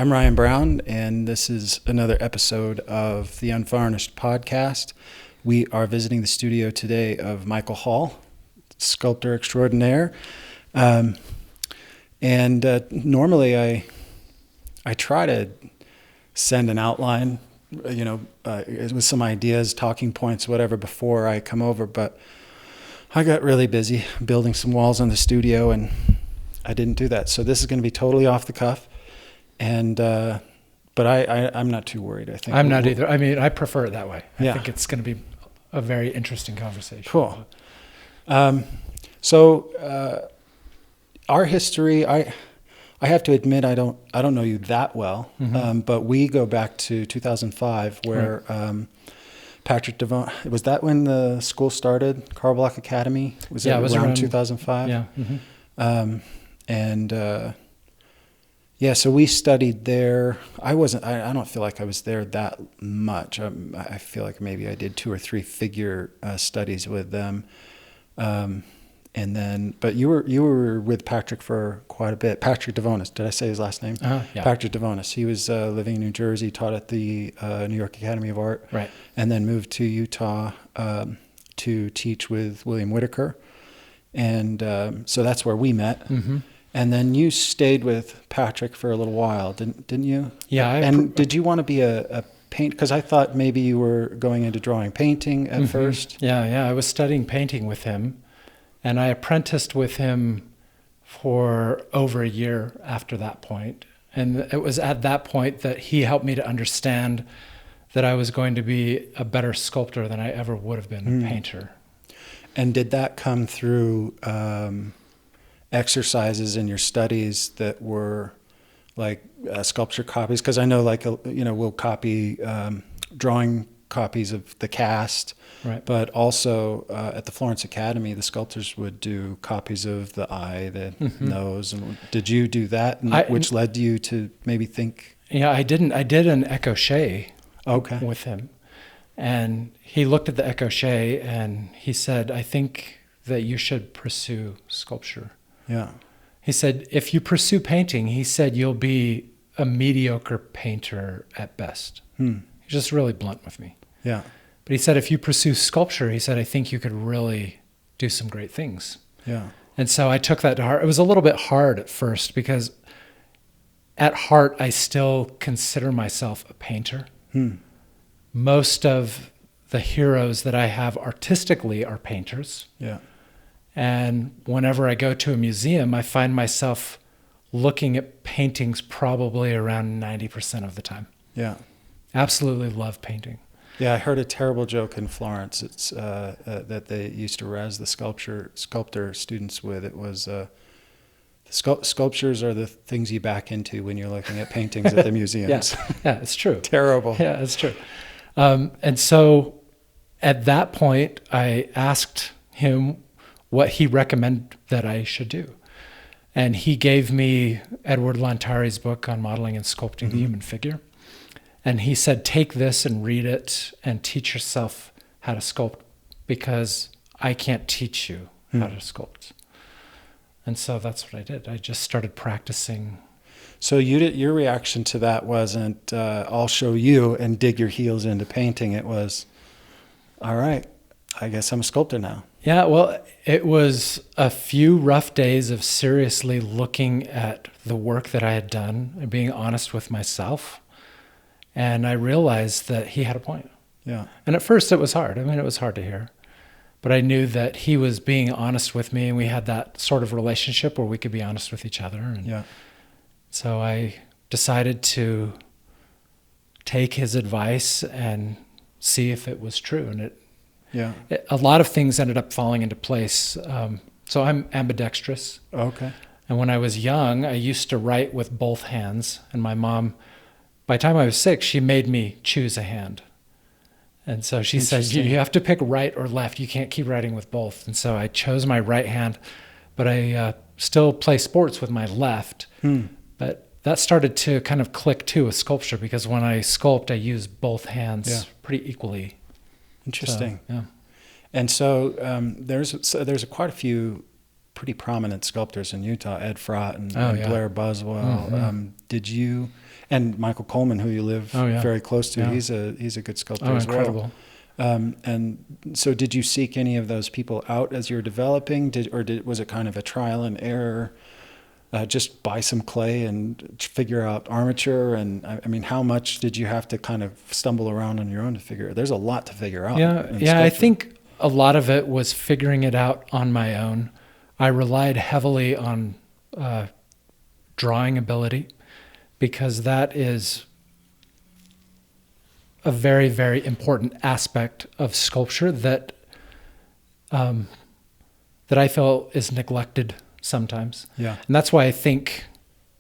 I'm Ryan Brown, and this is another episode of the Unvarnished podcast. We are visiting the studio today of Michael Hall, sculptor extraordinaire. Normally I try to send an outline, with some ideas, talking points, whatever, before I come over, but I got really busy building some walls in the studio, and I didn't do that. So this is going to be totally off the cuff. And but I'm not too worried. I think I'm not either. I mean, I prefer it that way. I Yeah. think it's going to be a very interesting conversation. Cool. Our history, I have to admit, I don't know you that well. Mm-hmm. But we go back to 2005, where Patrick Devone. Was that when the school started, Carl Block Academy? Was it around 2005? Yeah. Mm-hmm. So we studied there. I don't feel like I was there that much. I feel like maybe I did 2 or 3 figure studies with them. But you were with Patrick for quite a bit. Patrick Devonis. Did I say his last name? Yeah. Patrick Devonis. He was living in New Jersey, taught at the New York Academy of Art. Right. And then moved to Utah to teach with William Whitaker. And so that's where we met. Mm-hmm. And then you stayed with Patrick for a little while, didn't you? Yeah. Did you want to be a paint? Because I thought maybe you were going into drawing painting at first. Yeah. I was studying painting with him, and I apprenticed with him for over a year after that point. And it was at that point that he helped me to understand that I was going to be a better sculptor than I ever would have been a painter. And did that come through exercises in your studies that were like sculpture copies? Because I know, we'll copy drawing copies of the cast, right? But also at the Florence Academy, the sculptors would do copies of the eye, the nose. And did you do that? Which led you to maybe think? Yeah, I didn't. I did an écoché with him. And he looked at the écoché and he said, I think that you should pursue sculpture. Yeah. He said, if you pursue painting, he said, you'll be a mediocre painter at best. He's just really blunt with me. Yeah. But he said, if you pursue sculpture, he said, I think you could really do some great things. Yeah. And so I took that to heart. It was a little bit hard at first because at heart, I still consider myself a painter. Most of the heroes that I have artistically are painters. Yeah. And whenever I go to a museum, I find myself looking at paintings probably around 90% of the time. Yeah. Absolutely love painting. Yeah, I heard a terrible joke in Florence. It's that they used to razz the sculptor students with. It was sculptures are the things you back into when you're looking at paintings at the museums. Yeah, it's true. Terrible. Yeah, it's true. And so at that point, I asked him what he recommended that I should do. And he gave me Edward Lantari's book on modeling and sculpting the human figure. And he said, take this and read it and teach yourself how to sculpt, because I can't teach you how to sculpt. And so that's what I did. I just started practicing. So your reaction to that wasn't, I'll show you and dig your heels into painting. It was, all right, I guess I'm a sculptor now. Yeah, well, it was a few rough days of seriously looking at the work that I had done and being honest with myself. And I realized that he had a point. Yeah. And at first it was hard. I mean, it was hard to hear. But I knew that he was being honest with me, and we had that sort of relationship where we could be honest with each other. And so I decided to take his advice and see if it was true. And a lot of things ended up falling into place. So I'm ambidextrous. Okay. And when I was young, I used to write with both hands. And my mom, by the time I was 6, she made me choose a hand. And so she said, you have to pick right or left. You can't keep writing with both. And so I chose my right hand, but I still play sports with my left. But that started to kind of click too with sculpture, because when I sculpt, I use both hands pretty equally. Interesting. So, yeah. And so there's quite a few pretty prominent sculptors in Utah, Ed Frott and, Oh, and yeah. Blair Buswell. Did you, and Michael Coleman, who you live Oh, yeah. very close to, Yeah. he's a good sculptor Oh, as incredible. well. And so did you seek any of those people out as you were developing, was it kind of a trial and error? Just buy some clay and figure out armature, and I mean, how much did you have to kind of stumble around on your own to figure? There's a lot to figure out. Yeah, in yeah. I sculpture. think a lot of it was figuring it out on my own. I relied heavily on drawing ability, because that is a very, very important aspect of sculpture that that I feel is neglected sometimes. Yeah. And that's why I think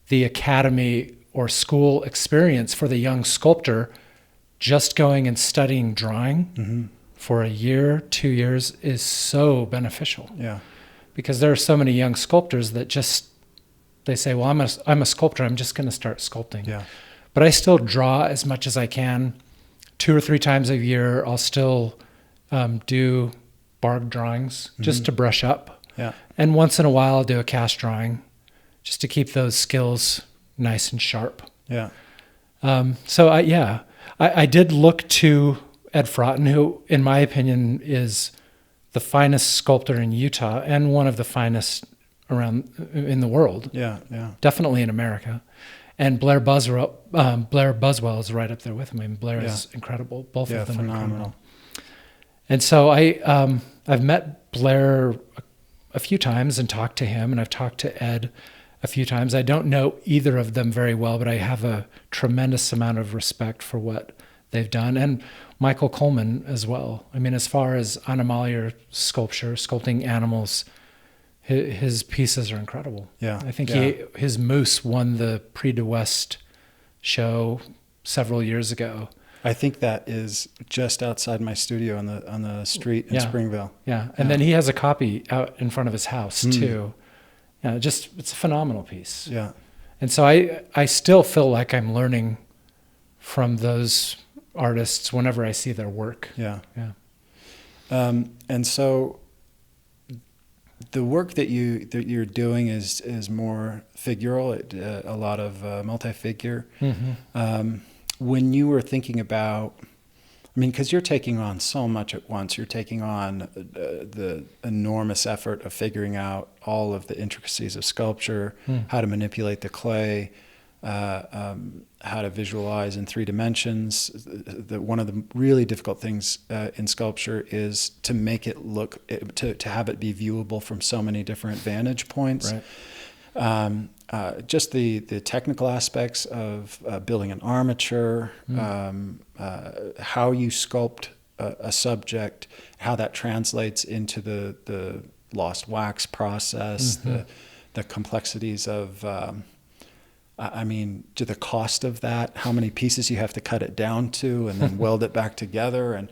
the academy or school experience for the young sculptor, just going and studying drawing for a year, 2 years, is so beneficial. Yeah. Because there are so many young sculptors that just, they say, well, I'm a sculptor, I'm just going to start sculpting. Yeah. But I still draw as much as I can. 2 or 3 times a year, I'll still do bark drawings just to brush up. Yeah. And once in a while, I'll do a cast drawing just to keep those skills nice and sharp. Yeah. So I did look to Ed Frotton, who, in my opinion, is the finest sculptor in Utah and one of the finest around in the world. Yeah. Yeah. Definitely in America. And Blair Buswell is right up there with him. I mean, Blair is incredible. Both Yeah, of them are phenomenal. incredible. And so I've met Blair a few times and talked to him, and I've talked to Ed a few times. I don't know either of them very well, but I have a tremendous amount of respect for what they've done. And Michael Coleman as well. I mean, as far as animalier sculpture, sculpting animals, his pieces are incredible. Yeah. I think Yeah. his moose won the Prix de West show several years ago. I think that is just outside my studio on the street in Yeah. Springville. Yeah. And then he has a copy out in front of his house too. Yeah, it's a phenomenal piece. Yeah. And so I still feel like I'm learning from those artists whenever I see their work. Yeah. Yeah. And so the work that you're doing is more figural, a lot of multi-figure. When you were thinking about, I mean, because you're taking on so much at once, you're taking on the enormous effort of figuring out all of the intricacies of sculpture, how to manipulate the clay, how to visualize in 3 dimensions. One of the really difficult things in sculpture is to make it look, to have it be viewable from so many different vantage points. Right. Just the technical aspects of building an armature, how you sculpt a subject, how that translates into the lost wax process, the complexities of, I mean, to the cost of that, how many pieces you have to cut it down to and then weld it back together. And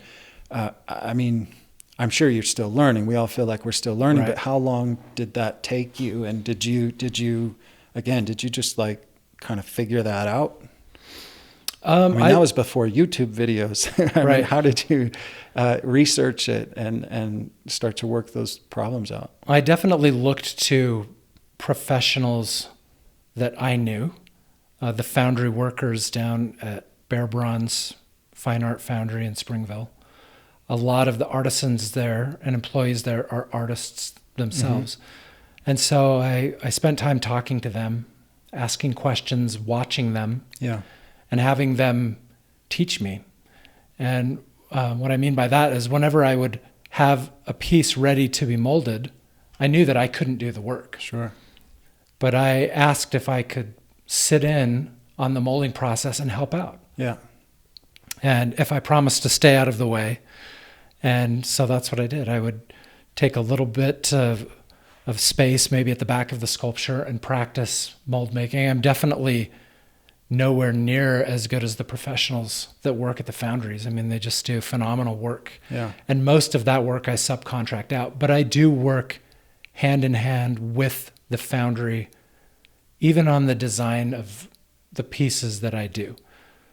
I mean, I'm sure you're still learning. We all feel like we're still learning, Right. but how long did that take you? And did you just like kind of figure that out? I mean, that was before YouTube videos. I Right. mean, how did you research it and start to work those problems out? I definitely looked to professionals that I knew, the foundry workers down at Bear Bronze Fine Art Foundry in Springville. A lot of the artisans there and employees there are artists themselves. And so I spent time talking to them, asking questions, watching them, Yeah. and having them teach me. And what I mean by that is whenever I would have a piece ready to be molded, I knew that I couldn't do the work. Sure. But I asked if I could sit in on the molding process and help out. Yeah. And if I promised to stay out of the way. And so that's what I did. I would take a little bit of space, maybe at the back of the sculpture, and practice mold making. I'm definitely nowhere near as good as the professionals that work at the foundries. I mean, they just do phenomenal work. Yeah. And most of that work I subcontract out. But I do work hand in hand with the foundry, even on the design of the pieces that I do.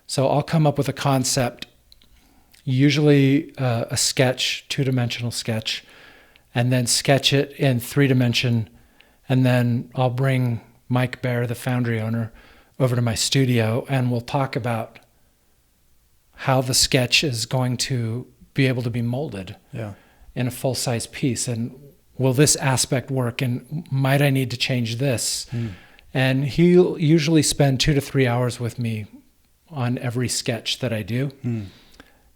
So I'll come up with a concept, usually a sketch, 2-dimensional sketch, and then sketch it in 3-dimension And then I'll bring Mike Baer, the foundry owner, over to my studio, and we'll talk about how the sketch is going to be able to be molded Yeah. in a full-size piece. And will this aspect work? And might I need to change this? And he'll usually spend 2 to 3 hours with me on every sketch that I do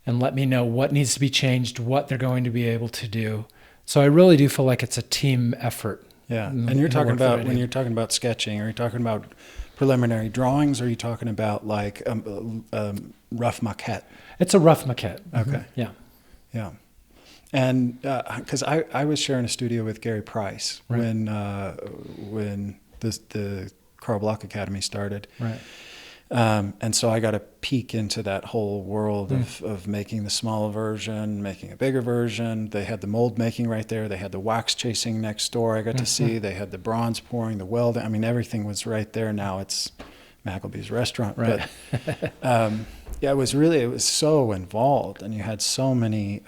and let me know what needs to be changed, what they're going to be able to do. So I really do feel like it's a team effort. Yeah. in- And you're in the talking work that I about, when do. you're talking about sketching, are you talking about preliminary drawings, or are you talking about like rough maquette? It's a rough maquette. Okay. Yeah. Yeah. And because I was sharing a studio with Gary Price Right. when the Carl Block Academy started. Right. And so I got a peek into that whole world of making the smaller version, making a bigger version. They had the mold making right there. They had the wax chasing next door I got to see. They had the bronze pouring, the welding. I mean, everything was right there. Now it's McAbee's restaurant. Right. But yeah, it was so involved, and you had so many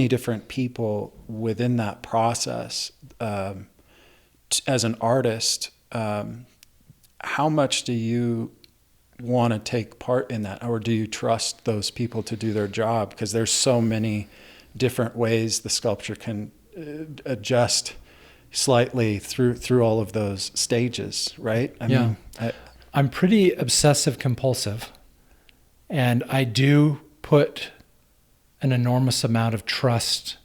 different people within that process. As an artist, how much do you want to take part in that, or do you trust those people to do their job? Because there's so many different ways the sculpture can adjust slightly through all of those stages, right? I mean, I'm pretty obsessive compulsive, and I do put an enormous amount of trust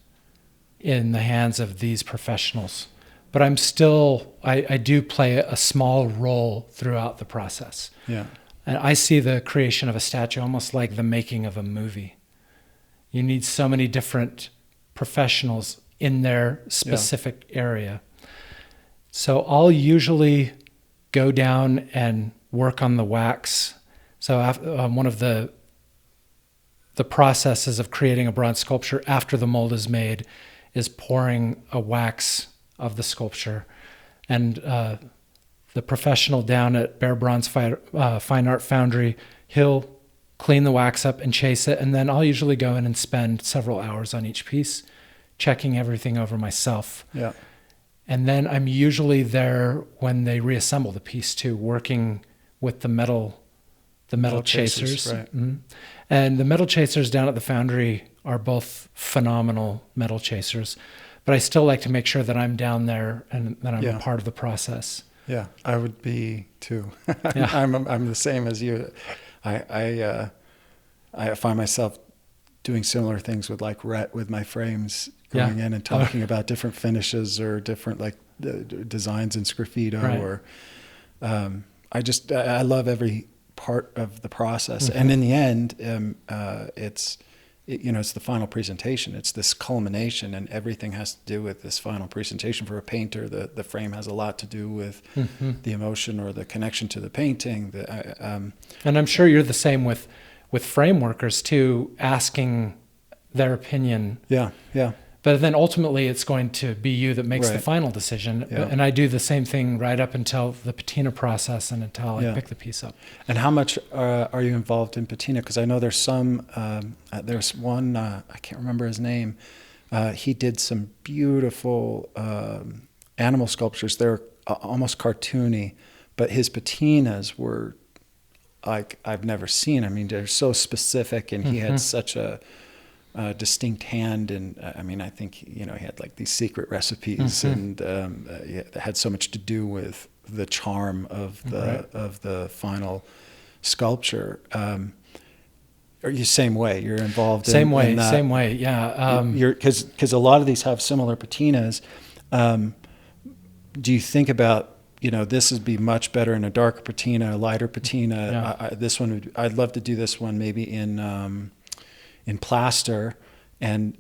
in the hands of these professionals. But I'm still, I do play a small role throughout the process. yeah, And I see the creation of a statue almost like the making of a movie. You need so many different professionals in their specific area. So I'll usually go down and work on the wax. So one of the processes of creating a bronze sculpture after the mold is made is pouring a wax of the sculpture. And the professional down at Bear Bronze Fine Art Foundry, he'll clean the wax up and chase it. And then I'll usually go in and spend several hours on each piece, checking everything over myself. yeah, And then I'm usually there when they reassemble the piece too, working with the metal chasers. right. And the metal chasers down at the foundry are both phenomenal metal chasers. But I still like to make sure that I'm down there and that I'm a part of the process. Yeah, I would be too. Yeah. I'm the same as you. I find myself doing similar things with like Rhett with my frames, going in and talking about different finishes or different like designs in Sgraffito, Right. or I love every part of the process. And in the end, it's the final presentation. It's this culmination, and everything has to do with this final presentation. For a painter, the frame has a lot to do with the emotion or the connection to the painting. And I'm sure you're the same with frame workers too, asking their opinion. Yeah, yeah. But then ultimately it's going to be you that makes the Right. final decision. Yeah. And I do the same thing right up until the patina process and until I pick the piece up. And how much are you involved in patina? Because I know there's some, there's one, I can't remember his name. He did some beautiful animal sculptures. They're almost cartoony, but his patinas were like I've never seen. I mean, they're so specific, and he had such a distinct hand. And I mean, I think, he had like these secret recipes, and that had so much to do with the charm of the final sculpture. Are you same way? You're involved Same in that? Same way, yeah. Because a lot of these have similar patinas. Do you think about, this would be much better in a darker patina, a lighter patina? Yeah. I'd love to do this one maybe in plaster and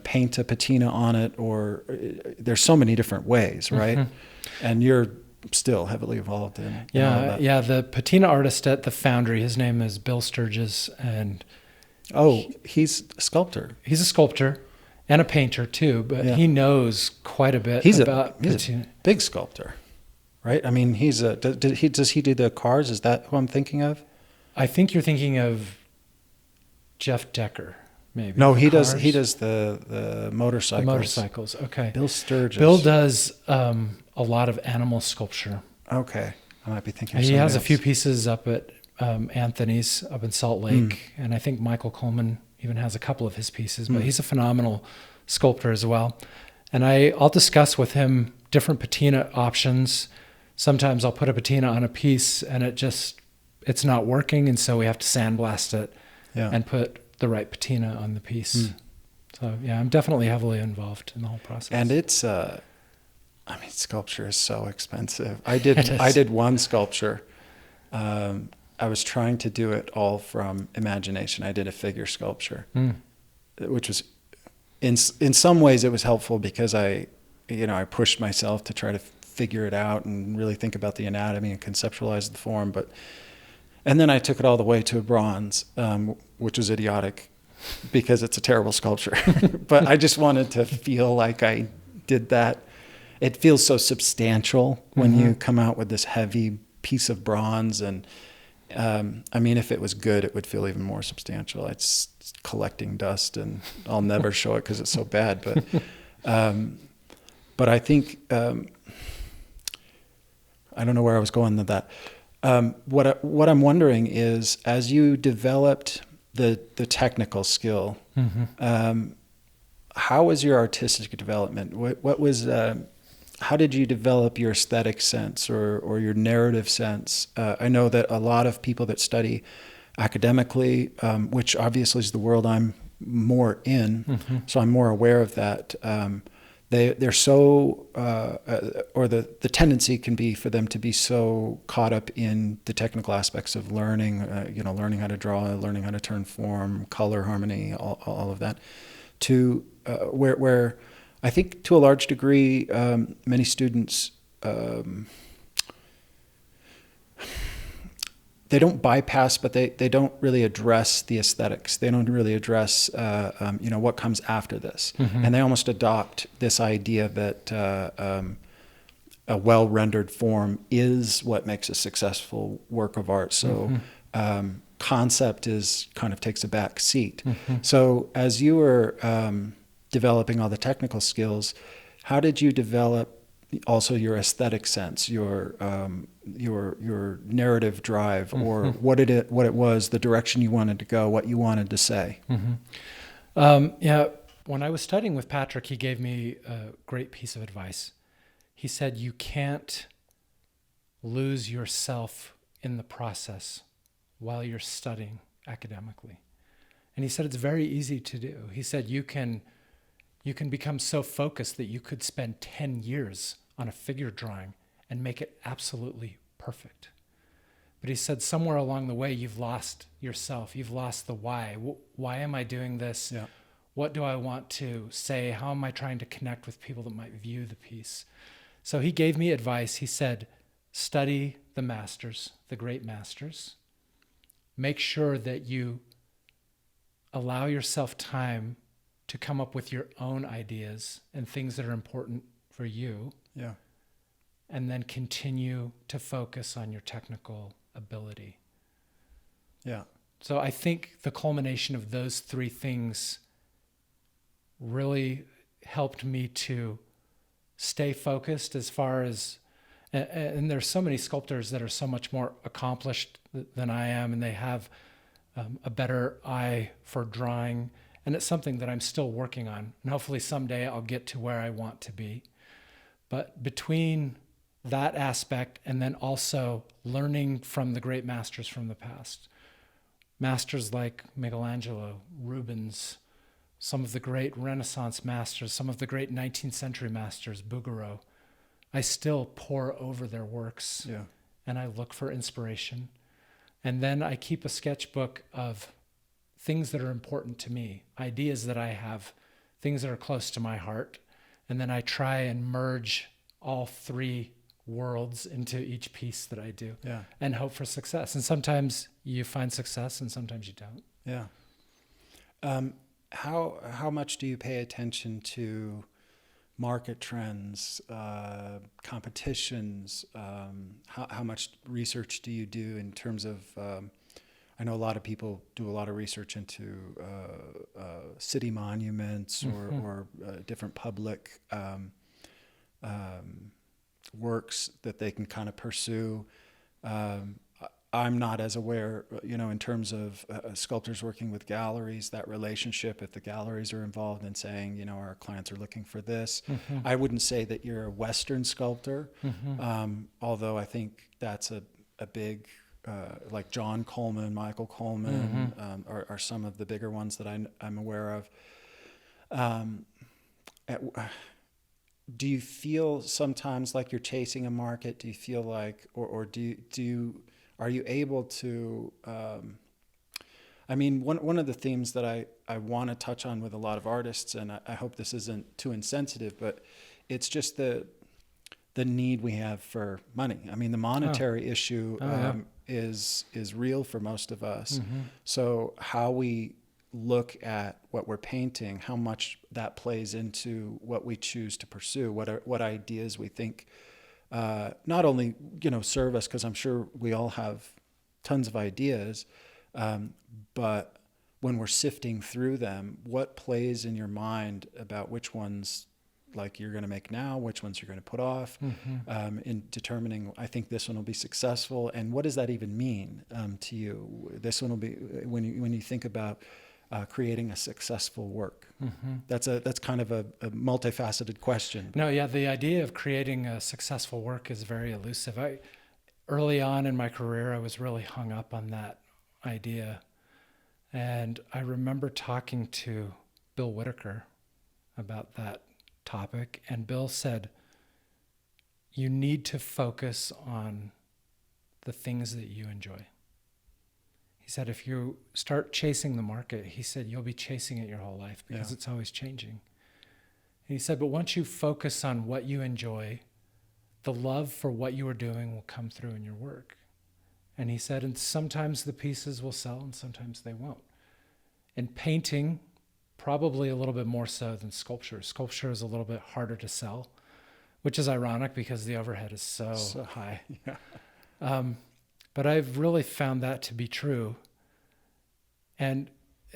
paint a patina on it, or there's so many different ways, right? And you're still heavily involved in all that. Yeah. The patina artist at the foundry, his name is Bill Sturgis, and he's a sculptor. he's a sculptor and a painter too, but he knows quite a bit about patina. A big sculptor, right? I mean, does he do the cars? Is that who I'm thinking of? I think you're thinking of Jeff Decker, maybe. No, for he cars? does the The motorcycles. motorcycles. Okay. Bill Sturgis. Bill does a lot of animal sculpture. Okay, I might be thinking of He somebody has a few else. pieces up at Anthony's up in Salt Lake, and I think Michael Coleman even has a couple of his pieces. But he's a phenomenal sculptor as well. And I'll discuss with him different patina options. Sometimes I'll put a patina on a piece and it's not working, and so we have to sandblast it Yeah. and put the right patina on the piece. So yeah, I'm definitely heavily involved in the whole process. And it's, I mean, sculpture is so expensive. I It is. did one sculpture. I was trying to do it all from imagination. I did a figure sculpture, which was, in some ways, it was helpful because I pushed myself to try to figure it out and really think about the anatomy and conceptualize the form. And then I took it all the way to a bronze, which was idiotic because it's a terrible sculpture. But I just wanted to feel like I did that. It feels so substantial when you come out with this heavy piece of bronze. And I mean, if it was good, it would feel even more substantial. It's collecting dust, and I'll never show it because it's so bad. But I think, I don't know where I was going with that. What I'm wondering is, as you developed the technical skill, how was your artistic development? What was how did you develop your aesthetic sense or your narrative sense? I know that a lot of people that study academically, which obviously is the world I'm more in, so I'm more aware of that. They're so, or the tendency can be for them to be so caught up in the technical aspects of learning, learning how to draw, learning how to turn form, color, harmony, all of that, to where I think to a large degree, many students, they don't bypass, but they don't really address the aesthetics. They don't really address, what comes after this. And they almost adopt this idea that a well-rendered form is what makes a successful work of art. So concept kind of takes a back seat. So as you were developing all the technical skills, how did you develop also your aesthetic sense, your narrative drive, or what it was, the direction you wanted to go, what you wanted to say? When I was studying with Patrick, he gave me a great piece of advice. He said, you can't lose yourself in the process while you're studying academically. And he said it's very easy to do. He said you can become so focused that you could spend 10 years on a figure drawing and make it absolutely perfect. But he said somewhere along the way, you've lost yourself. You've lost the why. Why am I doing this? Yeah. What do I want to say? How am I trying to connect with people that might view the piece? So he gave me advice. He said, study the masters, the great masters. Make sure that you allow yourself time to come up with your own ideas and things that are important for you. Yeah. And then continue to focus on your technical ability. Yeah. So I think the culmination of those three things really helped me to stay focused as far as, and there's so many sculptors that are so much more accomplished than I am, and they have a better eye for drawing. And it's something that I'm still working on. And hopefully someday I'll get to where I want to be. But between that aspect and then also learning from the great masters from the past, masters like Michelangelo, Rubens, some of the great Renaissance masters, some of the great 19th century masters, Bouguereau, I still pore over their works and I look for inspiration. And then I keep a sketchbook of things that are important to me, ideas that I have, things that are close to my heart. And then I try and merge all three worlds into each piece that I do and hope for success. And sometimes you find success and sometimes you don't. Yeah. How much do you pay attention to market trends, competitions? How much research do you do in terms of, I know a lot of people do a lot of research into city monuments or different public works that they can kind of pursue. I'm not as aware, in terms of sculptors working with galleries, that relationship, if the galleries are involved in saying, our clients are looking for this. I wouldn't say that you're a Western sculptor, although I think that's a big, like John Coleman, Michael Coleman, are some of the bigger ones that I'm aware of. Do you feel sometimes like you're chasing a market? Do you feel like, or are you able to, one of the themes that I want to touch on with a lot of artists, and I hope this isn't too insensitive, but it's just the need we have for money. I mean, the monetary issue is real for most of us. So how we look at what we're painting, how much that plays into what we choose to pursue, what ideas we think not only serve us, because I'm sure we all have tons of ideas, but when we're sifting through them, what plays in your mind about which ones like you're going to make now, which ones you're going to put off, in determining, I think this one will be successful, and what does that even mean to you? This one will be, when you think about creating a successful work. That's kind of a multifaceted question. No, yeah, the idea of creating a successful work is very elusive. Early on in my career, I was really hung up on that idea. And I remember talking to Bill Whitaker about that topic, and Bill said, you need to focus on the things that you enjoy. He said, if you start chasing the market, he said, you'll be chasing it your whole life because it's always changing. And he said, but once you focus on what you enjoy, the love for what you are doing will come through in your work. And he said, and sometimes the pieces will sell and sometimes they won't. And painting, probably a little bit more so than sculpture. Sculpture is a little bit harder to sell, which is ironic because the overhead is so high. Yeah. But I've really found that to be true. And,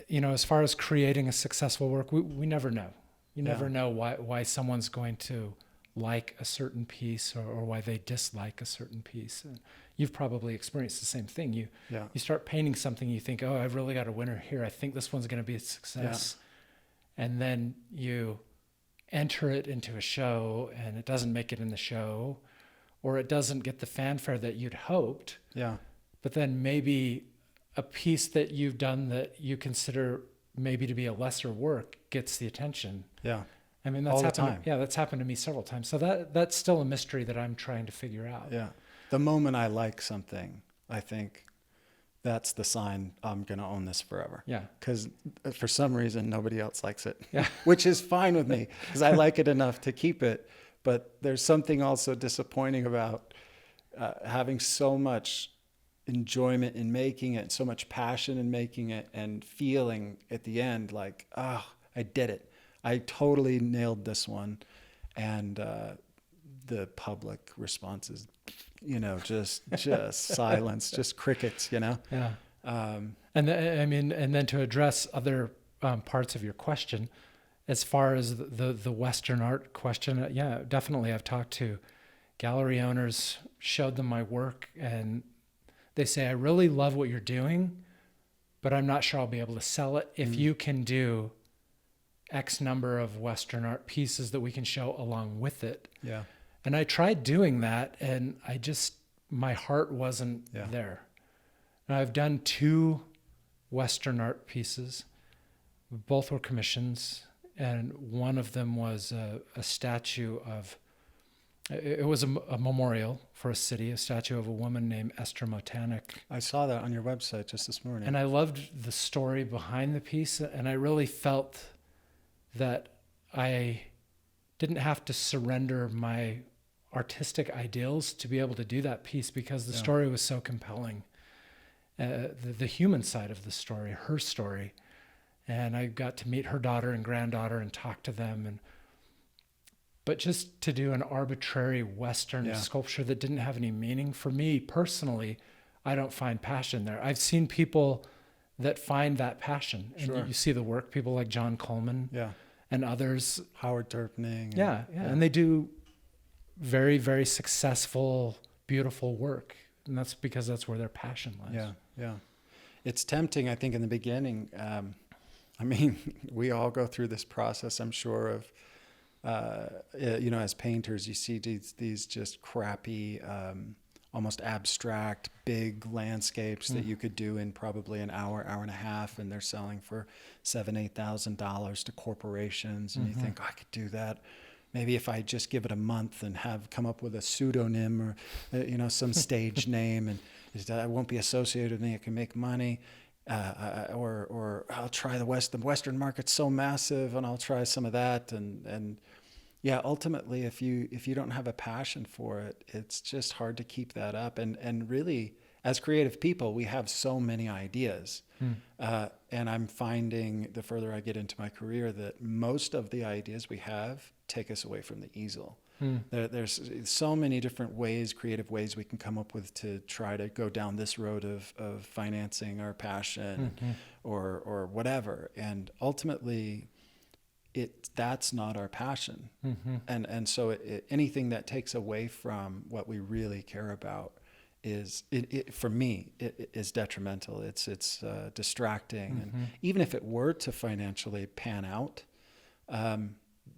as far as creating a successful work, we never know. You never know why someone's going to like a certain piece or why they dislike a certain piece. And you've probably experienced the same thing. You start painting something, you think, oh, I've really got a winner here. I think this one's going to be a success. Yeah. And then you enter it into a show and it doesn't make it in the show, or it doesn't get the fanfare that you'd hoped. Yeah. But then maybe a piece that you've done that you consider maybe to be a lesser work gets the attention. Yeah. I mean, that's happened. All the time. Yeah, that's happened to me several times. So that's still a mystery that I'm trying to figure out. Yeah. The moment I like something, I think that's the sign I'm going to own this forever. Yeah. Because for some reason, nobody else likes it. Yeah. Which is fine with me because I like it enough to keep it. But there's something also disappointing about having so much enjoyment in making it, so much passion in making it, and feeling at the end like, I did it. I totally nailed this one. And the public response is, just silence, just crickets, Yeah. And then to address other parts of your question, as far as the Western art question, definitely. I've talked to gallery owners, showed them my work, and they say, I really love what you're doing, but I'm not sure I'll be able to sell it if you can do X number of Western art pieces that we can show along with it. Yeah. And I tried doing that, and my heart wasn't there. And I've done 2 Western art pieces. Both were commissions. And one of them was a statue of, it was a memorial for a city, a statue of a woman named Esther Motanic. I saw that on your website just this morning. And I loved the story behind the piece, and I really felt that I didn't have to surrender my artistic ideals to be able to do that piece because the story was so compelling. The human side of the story, her story. And I got to meet her daughter and granddaughter and talk to them. But just to do an arbitrary Western sculpture that didn't have any meaning, for me personally, I don't find passion there. I've seen people that find that passion, and Sure. you see the work, people like John Coleman Yeah. and others. Howard Turpning. Yeah. And they do very, very successful, beautiful work. And that's because that's where their passion lies. Yeah. Yeah. It's tempting, I think, in the beginning. I mean, we all go through this process, I'm sure, of, as painters, you see these just crappy, almost abstract, big landscapes that you could do in probably an hour, hour and a half, and they're selling for $7,000-8,000 to corporations, and you think, I could do that. Maybe if I just give it a month and have come up with a pseudonym or, some stage name, and I won't be associated with me, I can make money. Or I'll try the Western market's so massive, and I'll try some of that. And yeah, ultimately, if you don't have a passion for it, it's just hard to keep that up. And really, as creative people, we have so many ideas. And I'm finding the further I get into my career that most of the ideas we have take us away from the easel. There's so many different ways, creative ways we can come up with to try to go down this road of financing our passion or whatever. And ultimately, that's not our passion. And so anything that takes away from what we really care about is for me it is detrimental. It's distracting, and even if it were to financially pan out,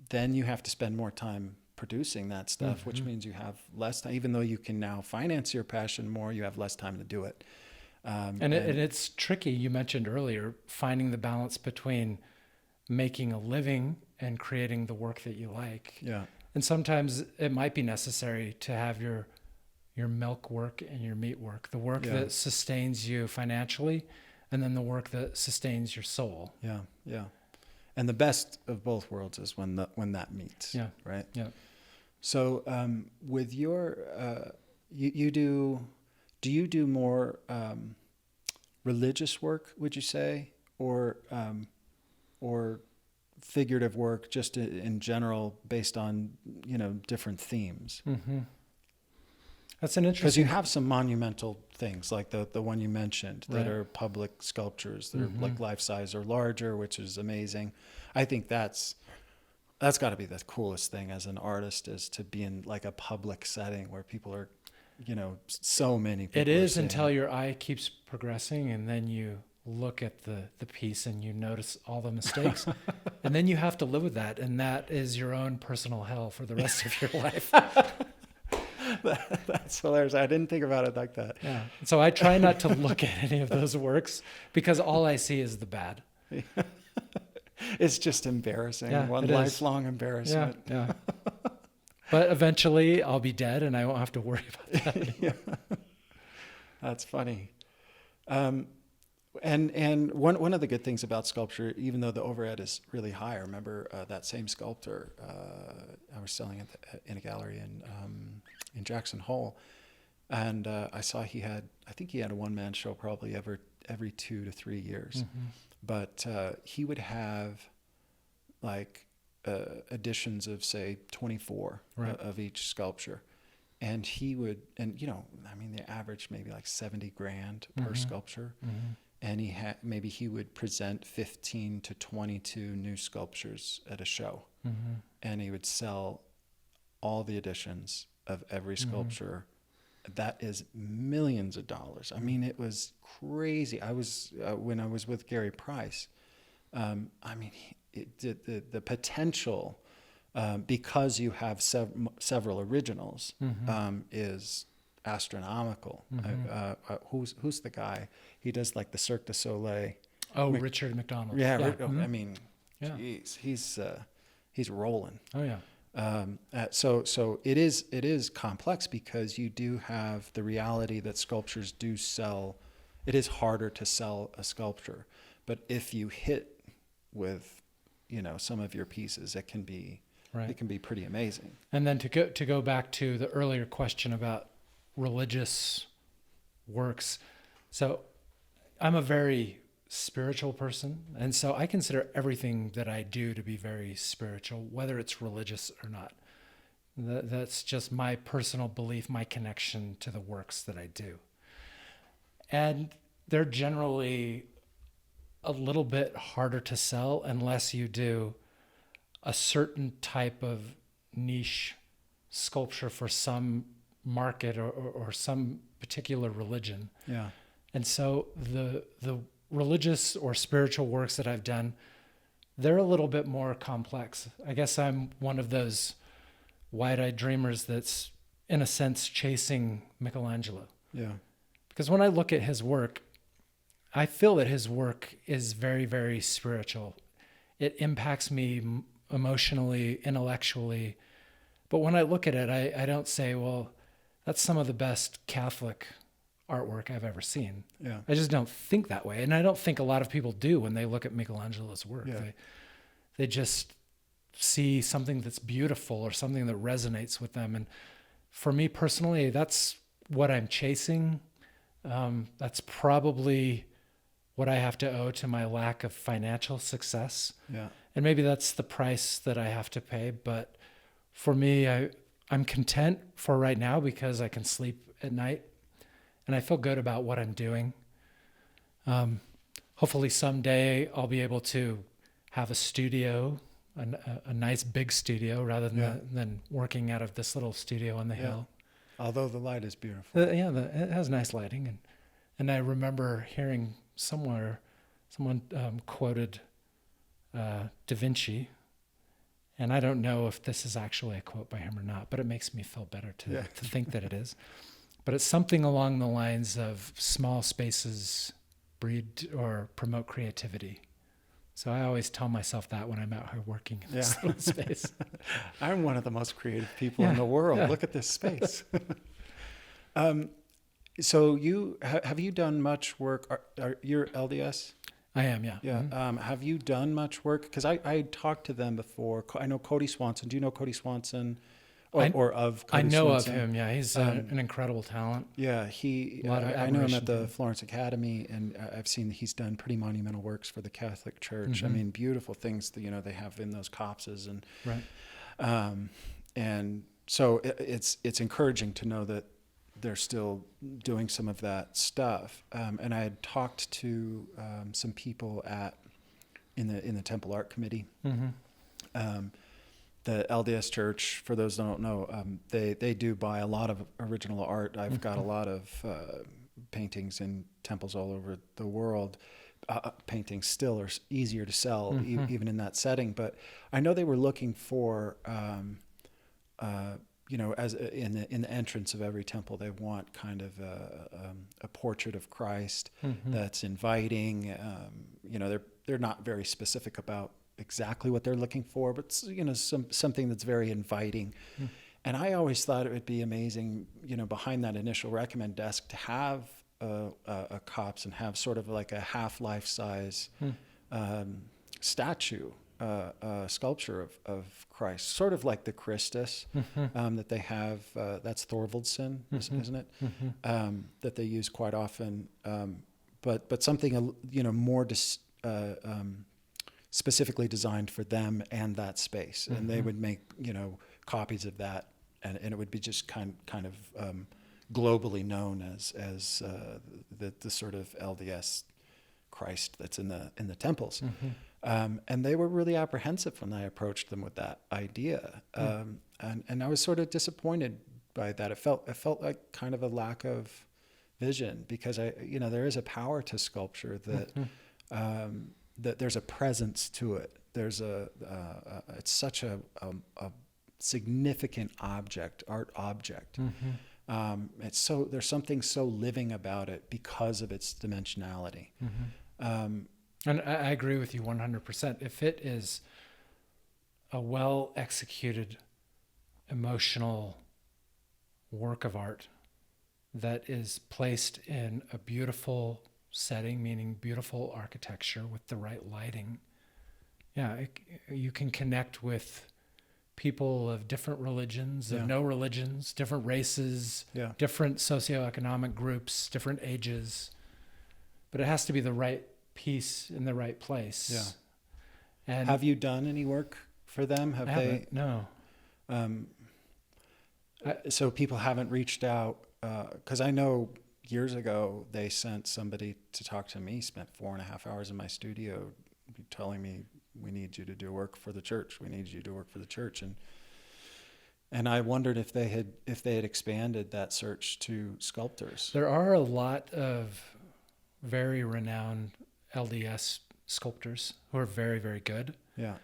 then you have to spend more time producing that stuff, which means you have less time. Even though you can now finance your passion more, you have less time to do it. And it's tricky. You mentioned earlier finding the balance between making a living and creating the work that you like. Yeah. And sometimes it might be necessary to have your milk work and your meat work, the work that sustains you financially, and then the work that sustains your soul. Yeah. Yeah. And the best of both worlds is when that meets. Yeah. Right. Yeah. So with your do you do more religious work, would you say, or figurative work just in general based on different themes? That's an interesting. Because you have some monumental things like the one you mentioned that Right. are public sculptures that are like life size or larger, which is amazing. I think that's got to be the coolest thing as an artist, is to be in like a public setting where people are, so many people. It are is seeing. until your eye keeps progressing, and then you look at the piece and you notice all the mistakes, and then you have to live with that, and that is your own personal hell for the rest of your life. That's hilarious. I didn't think about it like that. Yeah. So I try not to look at any of those works because all I see is the bad. It's just embarrassing. Yeah, One it is. lifelong embarrassment. Yeah. But eventually I'll be dead and I won't have to worry about that. Yeah. That's funny. And one of the good things about sculpture, even though the overhead is really high, I remember that same sculptor I was selling in a gallery in Jackson Hole, and I saw I think he had a one-man show probably every 2 to 3 years, but he would have like editions of say 24 Right. of each sculpture. And he would, they averaged maybe like $70,000 per sculpture. And he would present 15 to 22 new sculptures at a show. And he would sell all the editions of every sculpture. That is millions of dollars. I mean, it was crazy. When I was with Gary Price, the potential, because you have several originals, is astronomical. Who's the guy? He does like the Cirque du Soleil. Oh, Richard McDonald. Yeah. Mm-hmm. I mean, Yeah. he's rolling. Oh yeah. So it is complex because you do have the reality that sculptures do sell. It is harder to sell a sculpture, but if you hit with, some of your pieces, it can be Right. It can be pretty amazing. And then to go back to the earlier question about religious works. So I'm a very spiritual person, and so I consider everything that I do to be very spiritual, whether it's religious or not. That's just my personal belief, my connection to the works that I do. And they're generally a little bit harder to sell unless you do a certain type of niche sculpture for some market or some particular religion. Yeah. And so the religious or spiritual works that I've done, they're a little bit more complex. I guess I'm one of those wide-eyed dreamers that's, in a sense, chasing Michelangelo. Yeah. Because when I look at his work, I feel that his work is very, very spiritual. It impacts me emotionally, intellectually. But when I look at it, I don't say, well, that's some of the best Catholic artwork I've ever seen. Yeah. I just don't think that way. And I don't think a lot of people do when they look at Michelangelo's work. Yeah. They just see something that's beautiful or something that resonates with them. And for me personally, that's what I'm chasing. That's probably what I have to owe to my lack of financial success. Yeah. And maybe that's the price that I have to pay. But for me, I'm content for right now because I can sleep at night and I feel good about what I'm doing. Hopefully someday I'll be able to have a studio, a nice big studio, rather than working out of this little studio on the hill. Although the light is beautiful. It has nice lighting. And I remember hearing someone quoted Da Vinci, and I don't know if this is actually a quote by him or not, but it makes me feel better to think that it is. But it's something along the lines of small spaces breed or promote creativity. So I always tell myself that when I'm out here working in this little space. I'm one of the most creative people in the world. Look at this space. So have you done much work? You're LDS? I am, yeah. Yeah. Mm-hmm. Have you done much work? Because I talked to them before. I know Cody Swanson. Do you know Cody Swanson? Or of Cody I know Swanson? of him, yeah. He's an incredible talent. Yeah, I know him at the to Florence Academy, and I've seen he's done pretty monumental works for the Catholic Church. Mm-hmm. I mean, beautiful things that, they have in those copses, and right. And so it's encouraging to know that they're still doing some of that stuff. And I had talked to some people in the Temple Art Committee. Mm-hmm. The LDS Church, for those that don't know, they do buy a lot of original art. I've got a lot of paintings in temples all over the world. Paintings still are easier to sell, even in that setting. But I know they were looking for, as in the entrance of every temple, they want kind of a portrait of Christ that's inviting. They're not very specific about exactly what they're looking for, but something that's very inviting. And I always thought it would be amazing, behind that initial recommend desk, to have a copse and have sort of like a half-life size statue, sculpture of Christ, sort of like the Christus that they have. That's Thorvaldsen, isn't it? That they use quite often, but something more specifically designed for them and that space, and they would make copies of that, and it would be just kind of globally known as the sort of LDS Christ that's in the temples. And they were really apprehensive when I approached them with that idea, and I was sort of disappointed by that. It felt like kind of a lack of vision, because there is a power to sculpture that. That there's a presence to it. There's it's such a significant art object. There's something so living about it because of its dimensionality. And I agree with you 100%. If it is a well executed emotional work of art that is placed in a beautiful setting, meaning beautiful architecture with the right lighting, you can connect with people of different religions, of no religions, different races, different socioeconomic groups, different ages, but it has to be the right piece in the right place. Yeah. And have you done any work for them? I haven't, no. So people haven't reached out, because I know years ago, they sent somebody to talk to me, spent 4.5 hours in my studio telling me, we need you to do work for the church. We need you to work for the church. And I wondered if they had expanded that search to sculptors. There are a lot of very renowned LDS sculptors who are very, very good. Yeah.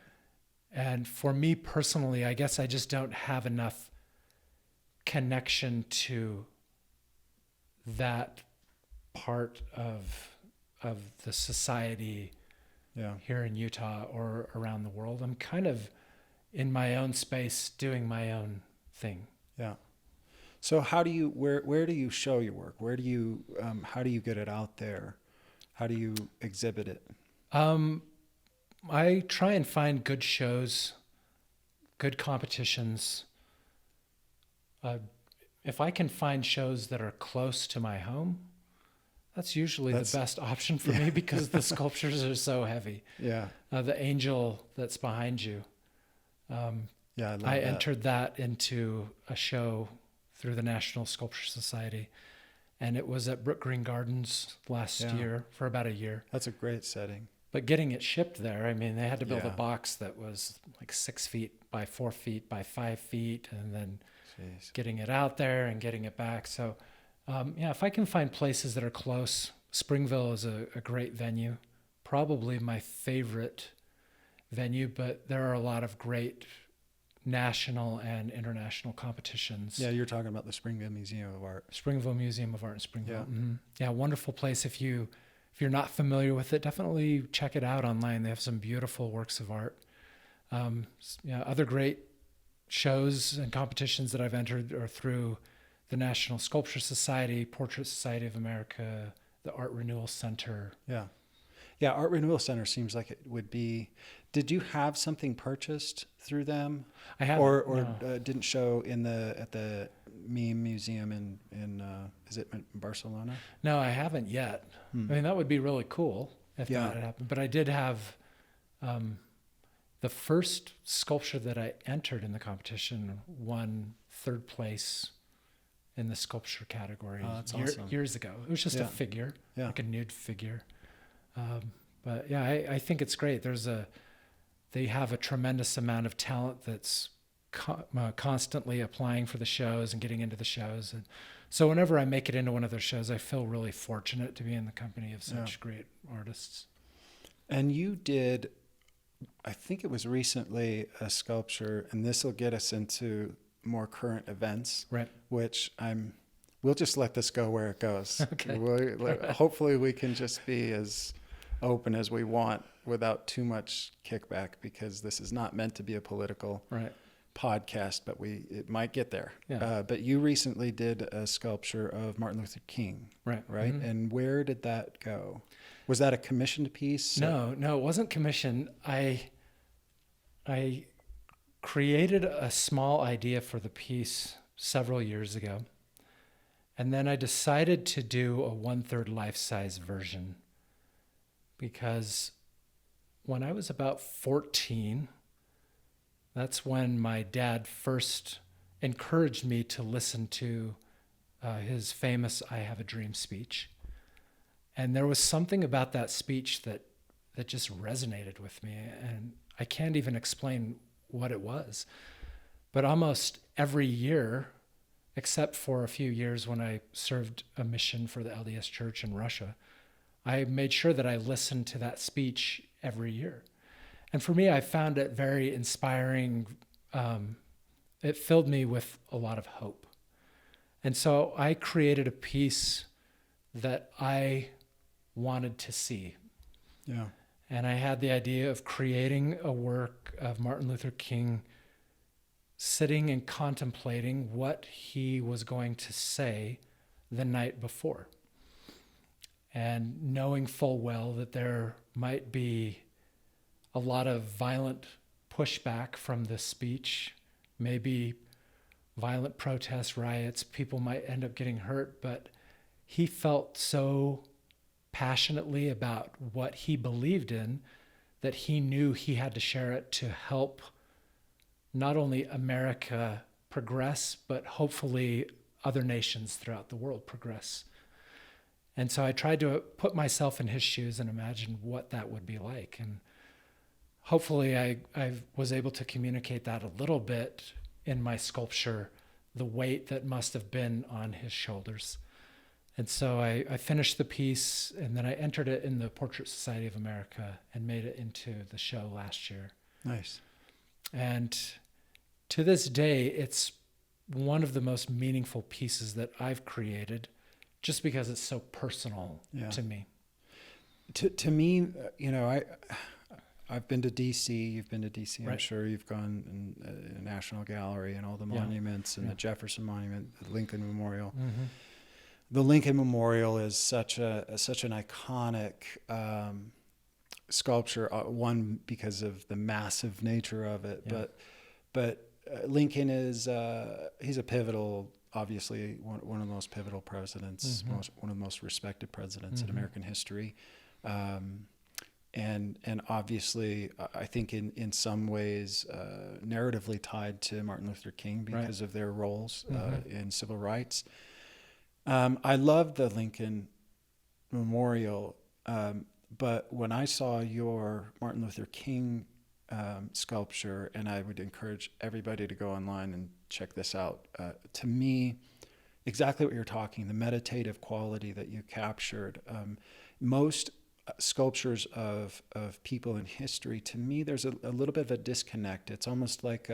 And for me personally, I guess I just don't have enough connection to that part of the society Yeah. here in Utah or around the world. I'm kind of in my own space doing my own thing. Yeah. So how do you, where do you show your work? Where do you, how do you get it out there? How do you exhibit it? I try and find good shows, good competitions. If I can find shows that are close to my home, that's usually the best option for me because the sculptures are so heavy. Yeah. The angel that's behind you. Yeah, I entered that into a show through the National Sculpture Society, and it was at Brook Green Gardens last year for about a year. That's a great setting. But getting it shipped there, I mean, they had to build Yeah. a box that was like 6 feet by 4 feet by 5 feet, and then Jeez. getting it out there and getting it back. So, if I can find places that are close, Springville is a great venue, probably my favorite venue, but there are a lot of great national and international competitions. Yeah, you're talking about the Springville Museum of Art. Springville Museum of Art in Springville. Yeah. Mm-hmm. Yeah, wonderful place. If you're not familiar with it, definitely check it out online. They have some beautiful works of art. Other great shows and competitions that I've entered are through the National Sculpture Society, Portrait Society of America, the Art Renewal Center. Yeah. Yeah, Art Renewal Center seems like it would be. Did you have something purchased through them? I haven't. Or No. didn't show at the Meme Museum in is it in Barcelona? No, I haven't yet. I mean, that would be really cool if Yeah. that had happened. But I did have the first sculpture that I entered in the competition won 3rd place in the sculpture category Oh, that's awesome. years ago. It was just Yeah. a figure, Yeah. like a nude figure. But yeah, I think it's great. They have a tremendous amount of talent that's constantly applying for the shows and getting into the shows. And so whenever I make it into one of their shows, I feel really fortunate to be in the company of such great artists. And you did, I think it was recently, a sculpture, and this will get us into more current events, Right. which we'll just let this go where it goes. Okay. Hopefully we can just be as open as we want without too much kickback, because this is not meant to be a political Right. podcast, but it might get there. Yeah. But you recently did a sculpture of Martin Luther King, Right. right? Mhm. And where did that go? Was that a commissioned piece? No, it wasn't commissioned. I created a small idea for the piece several years ago, and then I decided to do a 1/3 life-size version because when I was about 14, that's when my dad first encouraged me to listen to his famous "I Have a Dream" speech. And there was something about that speech that just resonated with me. And I can't even explain what it was. But almost every year, except for a few years when I served a mission for the LDS Church in Russia, I made sure that I listened to that speech every year. And for me, I found it very inspiring. It filled me with a lot of hope. And so I created a piece that I wanted to see. Yeah. And I had the idea of creating a work of Martin Luther King sitting and contemplating what he was going to say the night before. And knowing full well that there might be a lot of violent pushback from this speech, maybe violent protests, riots, people might end up getting hurt, but he felt so passionately about what he believed in that he knew he had to share it to help not only America progress, but hopefully other nations throughout the world progress. And so I tried to put myself in his shoes and imagine what that would be like. And hopefully I was able to communicate that a little bit in my sculpture, the weight that must have been on his shoulders. And so I finished the piece, and then I entered it in the Portrait Society of America and made it into the show last year. Nice. And to this day, it's one of the most meaningful pieces that I've created, just because it's so personal to me. To me, I've been to DC. You've been to DC. Right. I'm sure you've gone in the National Gallery and all the monuments and the Jefferson Monument, the Lincoln Memorial. Mm-hmm. The Lincoln Memorial is such an iconic sculpture. One, because of the massive nature of it, but Lincoln is he's a pivotal, obviously one of the most pivotal presidents, one of the most respected presidents in American history. And obviously, I think in some ways, narratively tied to Martin Luther King because of their roles in civil rights. I love the Lincoln Memorial, but when I saw your Martin Luther King sculpture, and I would encourage everybody to go online and check this out, to me, exactly what you're talking, the meditative quality that you captured. Most sculptures of people in history, to me, there's a little bit of a disconnect. It's almost like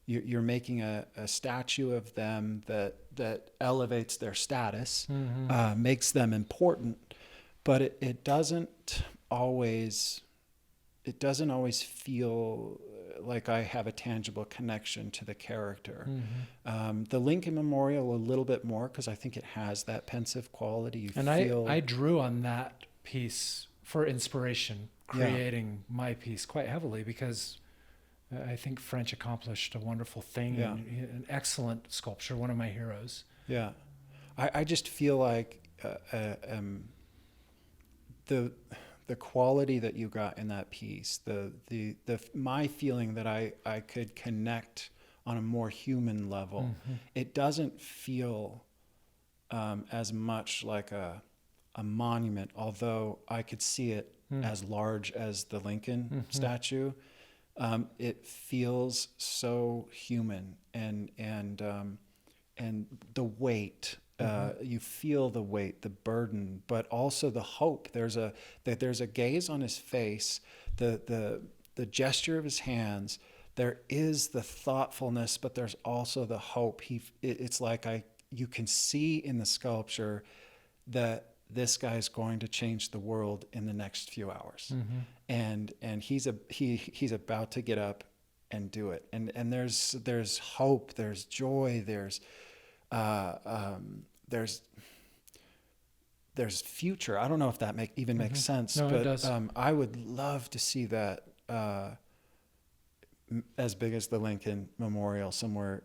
you're making a statue of them that elevates their status, makes them important, but it doesn't always feel like I have a tangible connection to the character. The Lincoln Memorial a little bit more, because I think it has that pensive quality. I drew on that piece for inspiration, creating my piece quite heavily, because I think French accomplished a wonderful thing, an excellent sculpture, one of my heroes. Yeah. I just feel like the quality that you got in that piece, my feeling that I could connect on a more human level, it doesn't feel as much like a monument, although I could see it as large as the Lincoln statue. It feels so human, and the weight. You feel the weight, the burden, but also the hope. There's a gaze on his face, the gesture of his hands. There is the thoughtfulness, but there's also the hope. It's like you can see in the sculpture that this guy's going to change the world in the next few hours, and he's about to get up and do it. And there's hope, there's joy, there's future. I don't know if that makes sense, no, but it does. I would love to see that as big as the Lincoln Memorial somewhere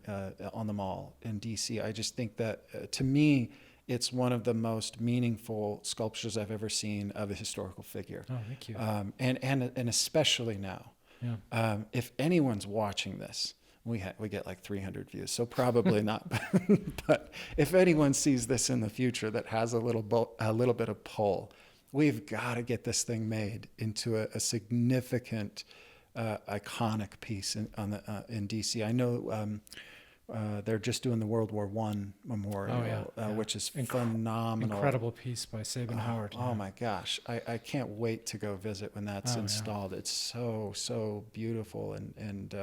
on the Mall in DC. I just think that to me, it's one of the most meaningful sculptures I've ever seen of a historical figure. Oh, thank you. And especially now. Yeah. If anyone's watching this, we get like 300 views, so probably not. But if anyone sees this in the future that has a little bit of pull, we've got to get this thing made into a significant, iconic piece in DC. I know they're just doing the World War I memorial, which is phenomenal. Incredible piece by Sabin Howard. Oh my gosh. I can't wait to go visit when that's installed. It's so beautiful. And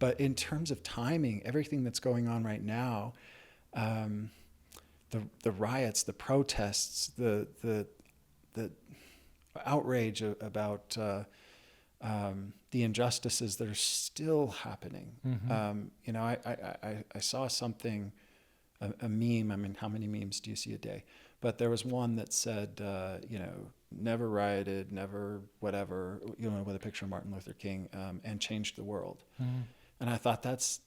but in terms of timing, everything that's going on right now, the riots, the protests, the outrage about the injustices that are still happening. I saw something, a meme. I mean, how many memes do you see a day? But there was one that said, never rioted, never whatever, with a picture of Martin Luther King, and changed the world. And I thought that's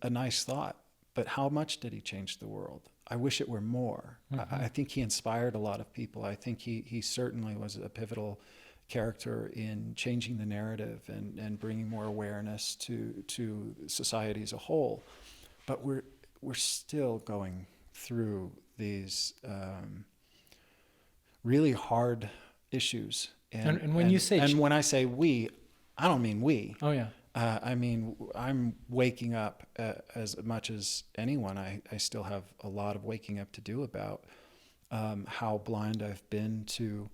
a nice thought. But how much did he change the world? I wish it were more. I think he inspired a lot of people. I think he certainly was a pivotal character in changing the narrative and bringing more awareness to society as a whole. But we're still going through these really hard issues. And when you say and when I say we, I don't mean we. oh yeah, I mean, I'm waking up as much as anyone. I still have a lot of waking up to do about how blind I've been to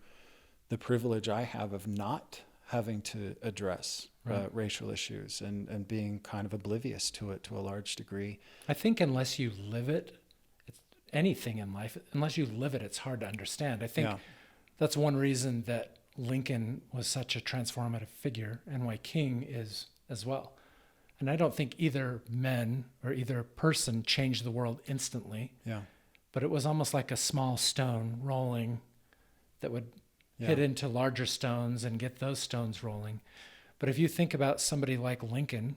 the privilege I have of not having to address racial issues and being kind of oblivious to it to a large degree. I think unless you live it, it's anything in life, unless you live it, it's hard to understand. I think that's one reason that Lincoln was such a transformative figure and why King is as well. And I don't think either men or either person changed the world instantly. Yeah. But it was almost like a small stone rolling that would hit into larger stones and get those stones rolling. But if you think about somebody like Lincoln,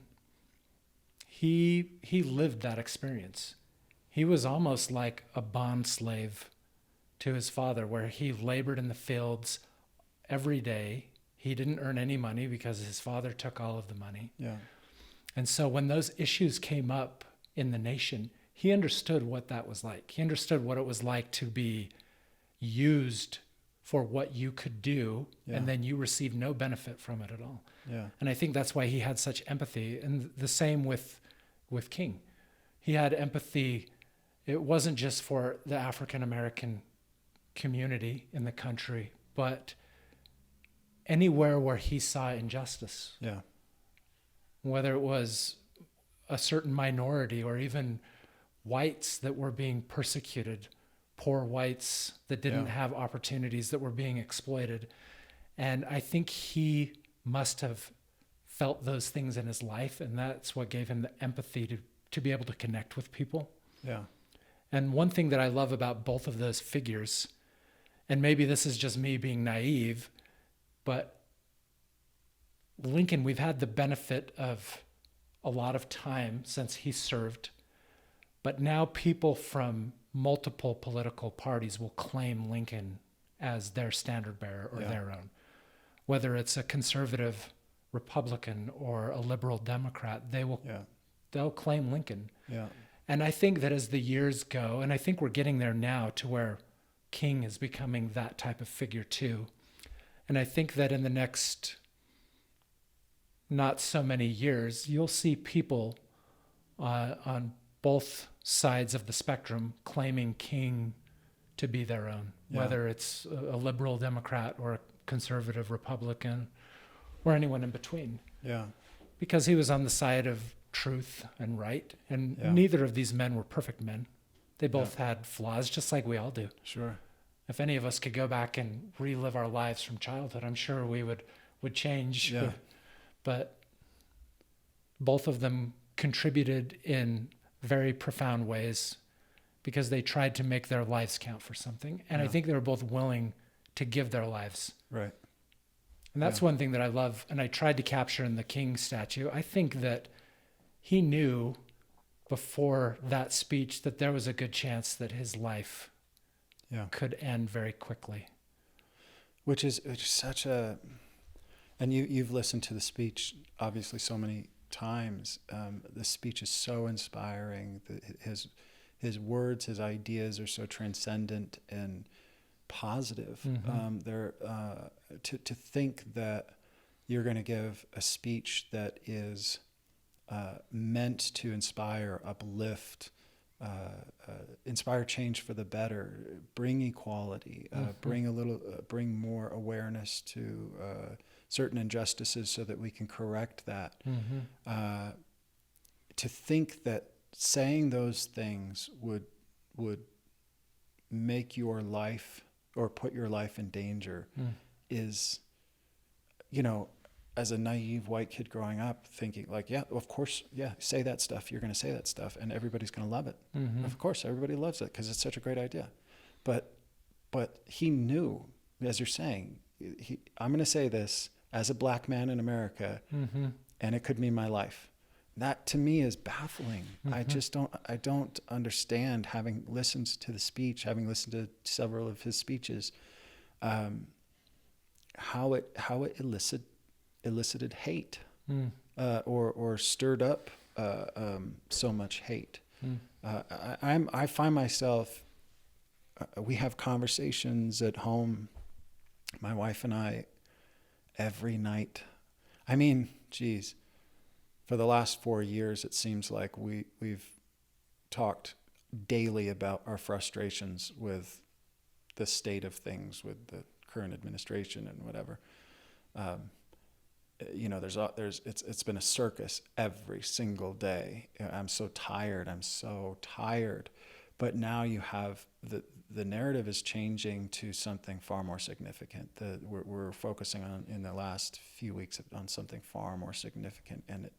he lived that experience. He was almost like a bond slave to his father, where he labored in the fields every day. He didn't earn any money because his father took all of the money. Yeah. And so when those issues came up in the nation, he understood what that was like. He understood what it was like to be used for what you could do, and then you received no benefit from it at all. Yeah. And I think that's why he had such empathy. And the same with King. He had empathy. It wasn't just for the African American community in the country, but anywhere where he saw injustice. Yeah. Whether it was a certain minority or even whites that were being persecuted, poor whites that didn't have opportunities, that were being exploited. And I think he must have felt those things in his life, and that's what gave him the empathy to be able to connect with people. Yeah. And one thing that I love about both of those figures, and maybe this is just me being naive, but Lincoln, we've had the benefit of a lot of time since he served, but now people from multiple political parties will claim Lincoln as their standard bearer or their own. Whether it's a conservative Republican or a liberal Democrat, they'll claim Lincoln. Yeah. And I think that as the years go, and I think we're getting there now to where King is becoming that type of figure too. And I think that in the next not so many years, you'll see people on both sides of the spectrum claiming King to be their own, whether it's a liberal Democrat or a conservative Republican or anyone in between. Yeah. Because he was on the side of truth and right, and neither of these men were perfect men. They both had flaws, just like we all do. Sure. If any of us could go back and relive our lives from childhood, I'm sure we would change. Yeah. But both of them contributed in very profound ways because they tried to make their lives count for something. And I think they were both willing to give their lives. Right. And that's one thing that I love, and I tried to capture in the King statue. I think that he knew before that speech that there was a good chance that his life could end very quickly. Which is such a... And you've listened to the speech, obviously, so many times. The speech is so inspiring. His words, his ideas are so transcendent and positive. Mm-hmm. To think that you're going to give a speech that is meant to inspire, uplift, inspire change for the better, bring equality, bring more awareness to certain injustices so that we can correct that. Mm-hmm. To think that saying those things would make your life or put your life in danger is, as a naive white kid growing up, thinking like, of course, say that stuff. You're going to say that stuff, and everybody's going to love it. Mm-hmm. Of course, everybody loves it because it's such a great idea. But he knew, as you're saying, I'm going to say this as a black man in America, and it could mean my life. That to me is baffling. Mm-hmm. I don't understand, having listened to the speech, having listened to several of his speeches, how it elicited hate, or stirred up so much hate. I find myself we have conversations at home, my wife and I, every night. I mean, geez, for the last 4 years, it seems like we've talked daily about our frustrations with the state of things, with the current administration and whatever. It's been a circus every single day. I'm so tired. But now you have the narrative is changing to something far more significant. We're focusing on, in the last few weeks, on something far more significant, and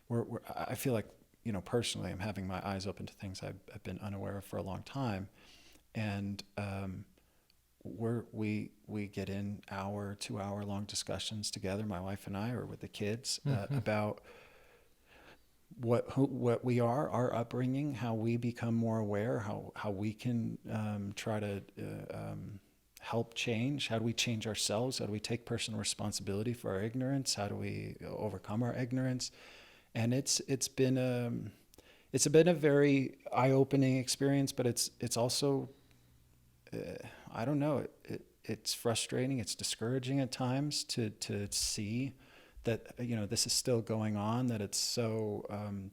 I feel like, personally, I'm having my eyes open to things I've been unaware of for a long time, and we get in 2-hour long discussions together, my wife and I, or with the kids, about what we are, our upbringing, how we become more aware, how we can try to help change. How do we change ourselves? How do we take personal responsibility for our ignorance? How do we overcome our ignorance? And it's been a very eye-opening experience, but it's also I don't know, it's frustrating, it's discouraging at times to see that this is still going on, that it's so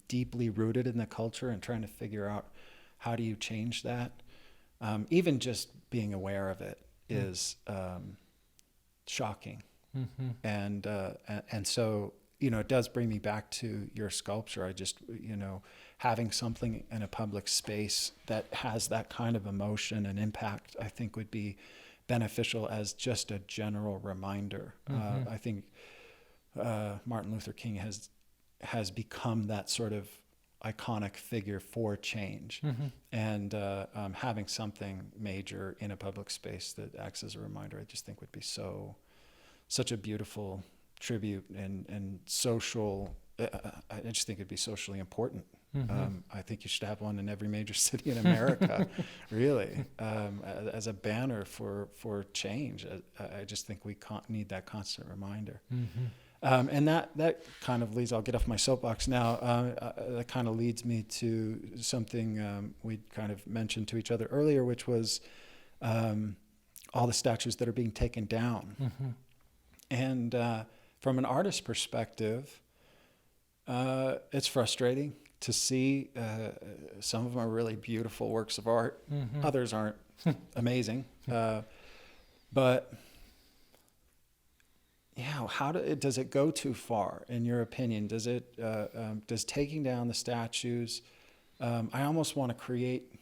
deeply rooted in the culture, and trying to figure out how do you change that. Even just being aware of it is shocking. Mm-hmm. And so it does bring me back to your sculpture. I just having something in a public space that has that kind of emotion and impact, I think would be beneficial as just a general reminder. I think Martin Luther King has become that sort of iconic figure for change, and having something major in a public space that acts as a reminder, I just think would be such a beautiful tribute and social. I just think it'd be socially important. I think you should have one in every major city in America, really, as a banner for change. I just think we need that constant reminder. And that kind of leads, I'll get off my soapbox now, that kind of leads me to something we kind of mentioned to each other earlier, which was all the statues that are being taken down. And from an artist's perspective, it's frustrating to see. Some of them are really beautiful works of art. Others aren't amazing. But yeah, does it go too far, in your opinion? Does taking down the statues? I almost want to create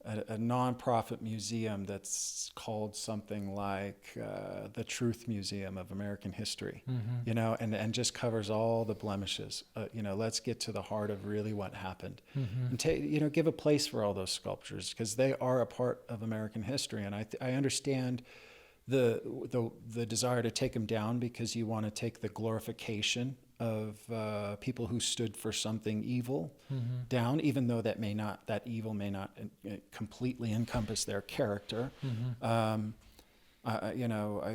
a nonprofit museum that's called something like the Truth Museum of American History, and just covers all the blemishes. Let's get to the heart of really what happened, and give a place for all those sculptures, because they are a part of American history. And I understand the desire to take them down, because you want to take the glorification of people who stood for something evil down, even though that evil may not completely encompass their character. I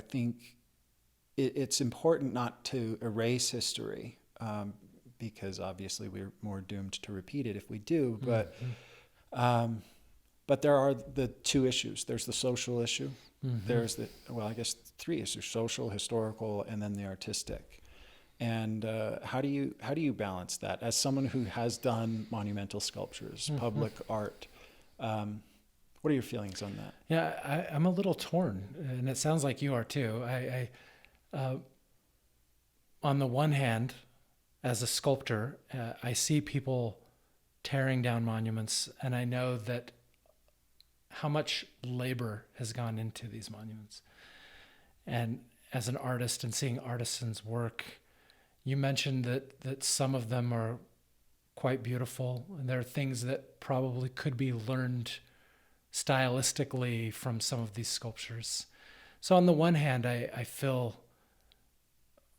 think it's important not to erase history, because obviously we're more doomed to repeat it if we do. But there are the two issues. There's the social issue. There's I guess 3 issues: social, historical, and then the artistic. And how do you balance that as someone who has done monumental sculptures, public art? What are your feelings on that? Yeah, I'm a little torn, and it sounds like you are too. I on the one hand, as a sculptor, I see people tearing down monuments, and I know that how much labor has gone into these monuments. And as an artist and seeing artisans work, you mentioned that some of them are quite beautiful, and there are things that probably could be learned stylistically from some of these sculptures. So on the one hand, I feel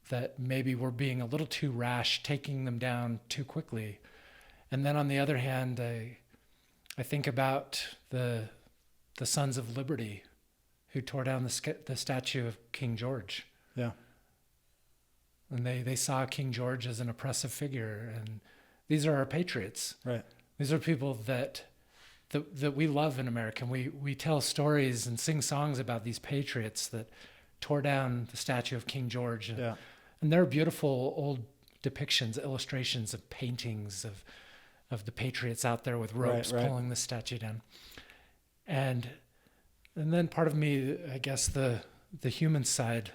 that maybe we're being a little too rash, taking them down too quickly. And then on the other hand, I think about the Sons of Liberty, who tore down the statue of King George. Yeah. And they saw King George as an oppressive figure. And these are our patriots. Right. These are people that that we love in America. We tell stories and sing songs about these patriots that tore down the statue of King George. Yeah. And there are beautiful old depictions, illustrations of paintings of the patriots out there with ropes Right. pulling the statue down. And then part of me, I guess the human side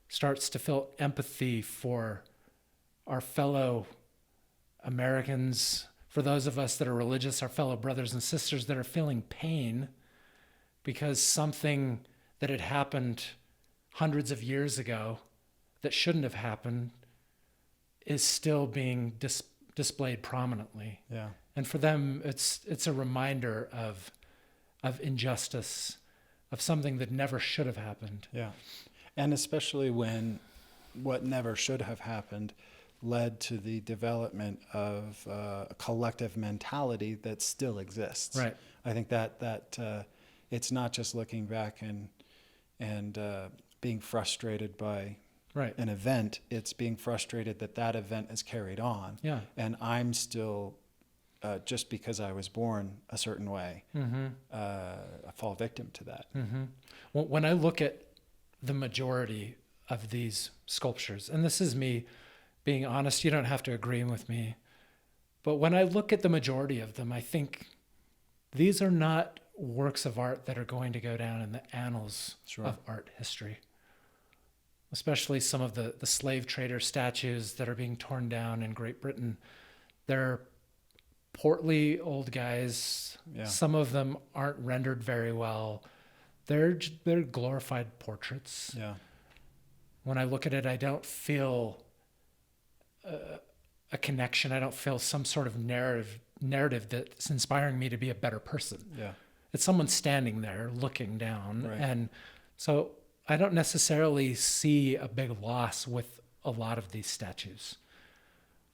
starts to feel empathy for our fellow Americans, for those of us that are religious, our fellow brothers and sisters that are feeling pain because something that had happened hundreds of years ago that shouldn't have happened is still being displayed prominently. Yeah. And for them, it's a reminder of injustice, of something that never should have happened. Yeah. And especially when what never should have happened led to the development of a collective mentality that still exists. Right. I think that it's not just looking back and being frustrated by Right. an event, it's being frustrated that event is carried on. Yeah. And I'm still, just because I was born a certain way, I fall victim to that. Well, when I look at the majority of these sculptures, and this is me being honest, you don't have to agree with me, but when I look at the majority of them, I think these are not works of art that are going to go down in the annals Sure. of art history. Especially some of the slave trader statues that are being torn down in Great Britain. They're portly old guys. Yeah. Some of them aren't rendered very well. They're glorified portraits. Yeah. When I look at it, I don't feel a connection. I don't feel some sort of narrative that's inspiring me to be a better person. Yeah. It's someone standing there looking down. Right. And so I don't necessarily see a big loss with a lot of these statues.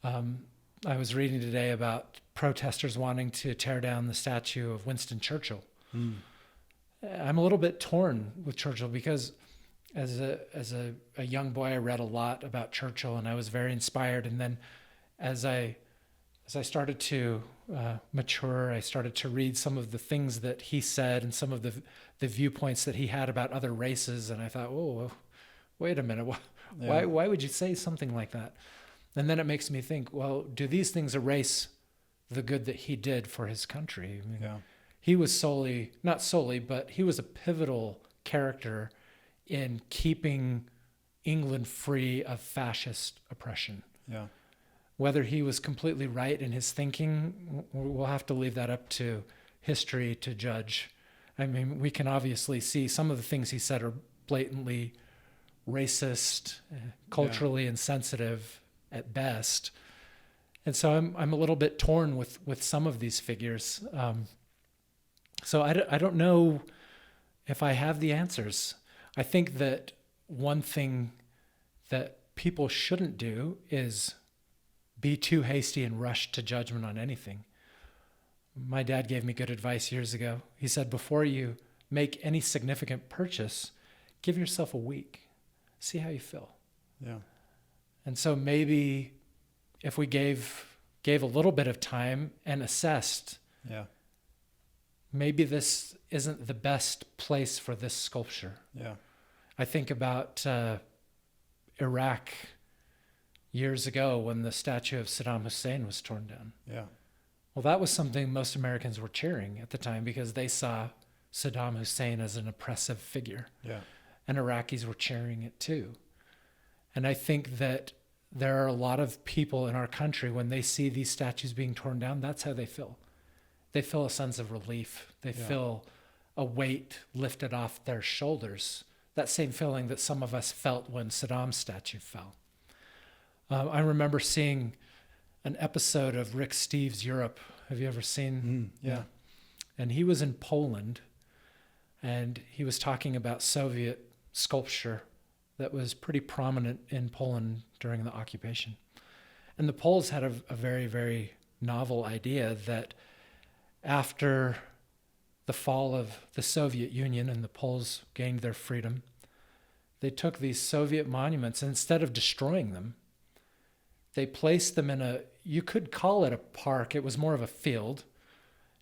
I was reading today about protesters wanting to tear down the statue of Winston Churchill. I'm a little bit torn with Churchill because as a young boy, I read a lot about Churchill and I was very inspired. And then as I started to mature, I started to read some of the things that he said and some of the viewpoints that he had about other races. And I thought, oh, wait a minute. Why would you say something like that? And then it makes me think, well, do these things erase the good that he did for his country? I mean, Yeah. he was not solely, but he was a pivotal character in keeping England free of fascist oppression. Yeah. Whether he was completely right in his thinking, we'll have to leave that up to history to judge. I mean, we can obviously see some of the things he said are blatantly racist, culturally insensitive at best. And so I'm a little bit torn with some of these figures. So I don't know if I have the answers. I think that one thing that people shouldn't do is be too hasty and rush to judgment on anything. My dad gave me good advice years ago. He said, before you make any significant purchase, give yourself a week. See how you feel. Yeah. And so maybe if we gave a little bit of time and assessed, Yeah. maybe this isn't the best place for this sculpture. Yeah. I think about Iraq years ago when the statue of Saddam Hussein was torn down. Yeah. Well, that was something most Americans were cheering at the time because they saw Saddam Hussein as an oppressive figure. Yeah. And Iraqis were cheering it too. And I think that there are a lot of people in our country, when they see these statues being torn down, that's how they feel. They feel a sense of relief. They feel a weight lifted off their shoulders. That same feeling that some of us felt when Saddam's statue fell. I remember seeing an episode of Rick Steves' Europe. Have you ever seen? Yeah. And he was in Poland, and he was talking about Soviet sculpture that was pretty prominent in Poland during the occupation. And the Poles had a very, very novel idea that after the fall of the Soviet Union and the Poles gained their freedom, they took these Soviet monuments and instead of destroying them, they placed them in you could call it a park, it was more of a field,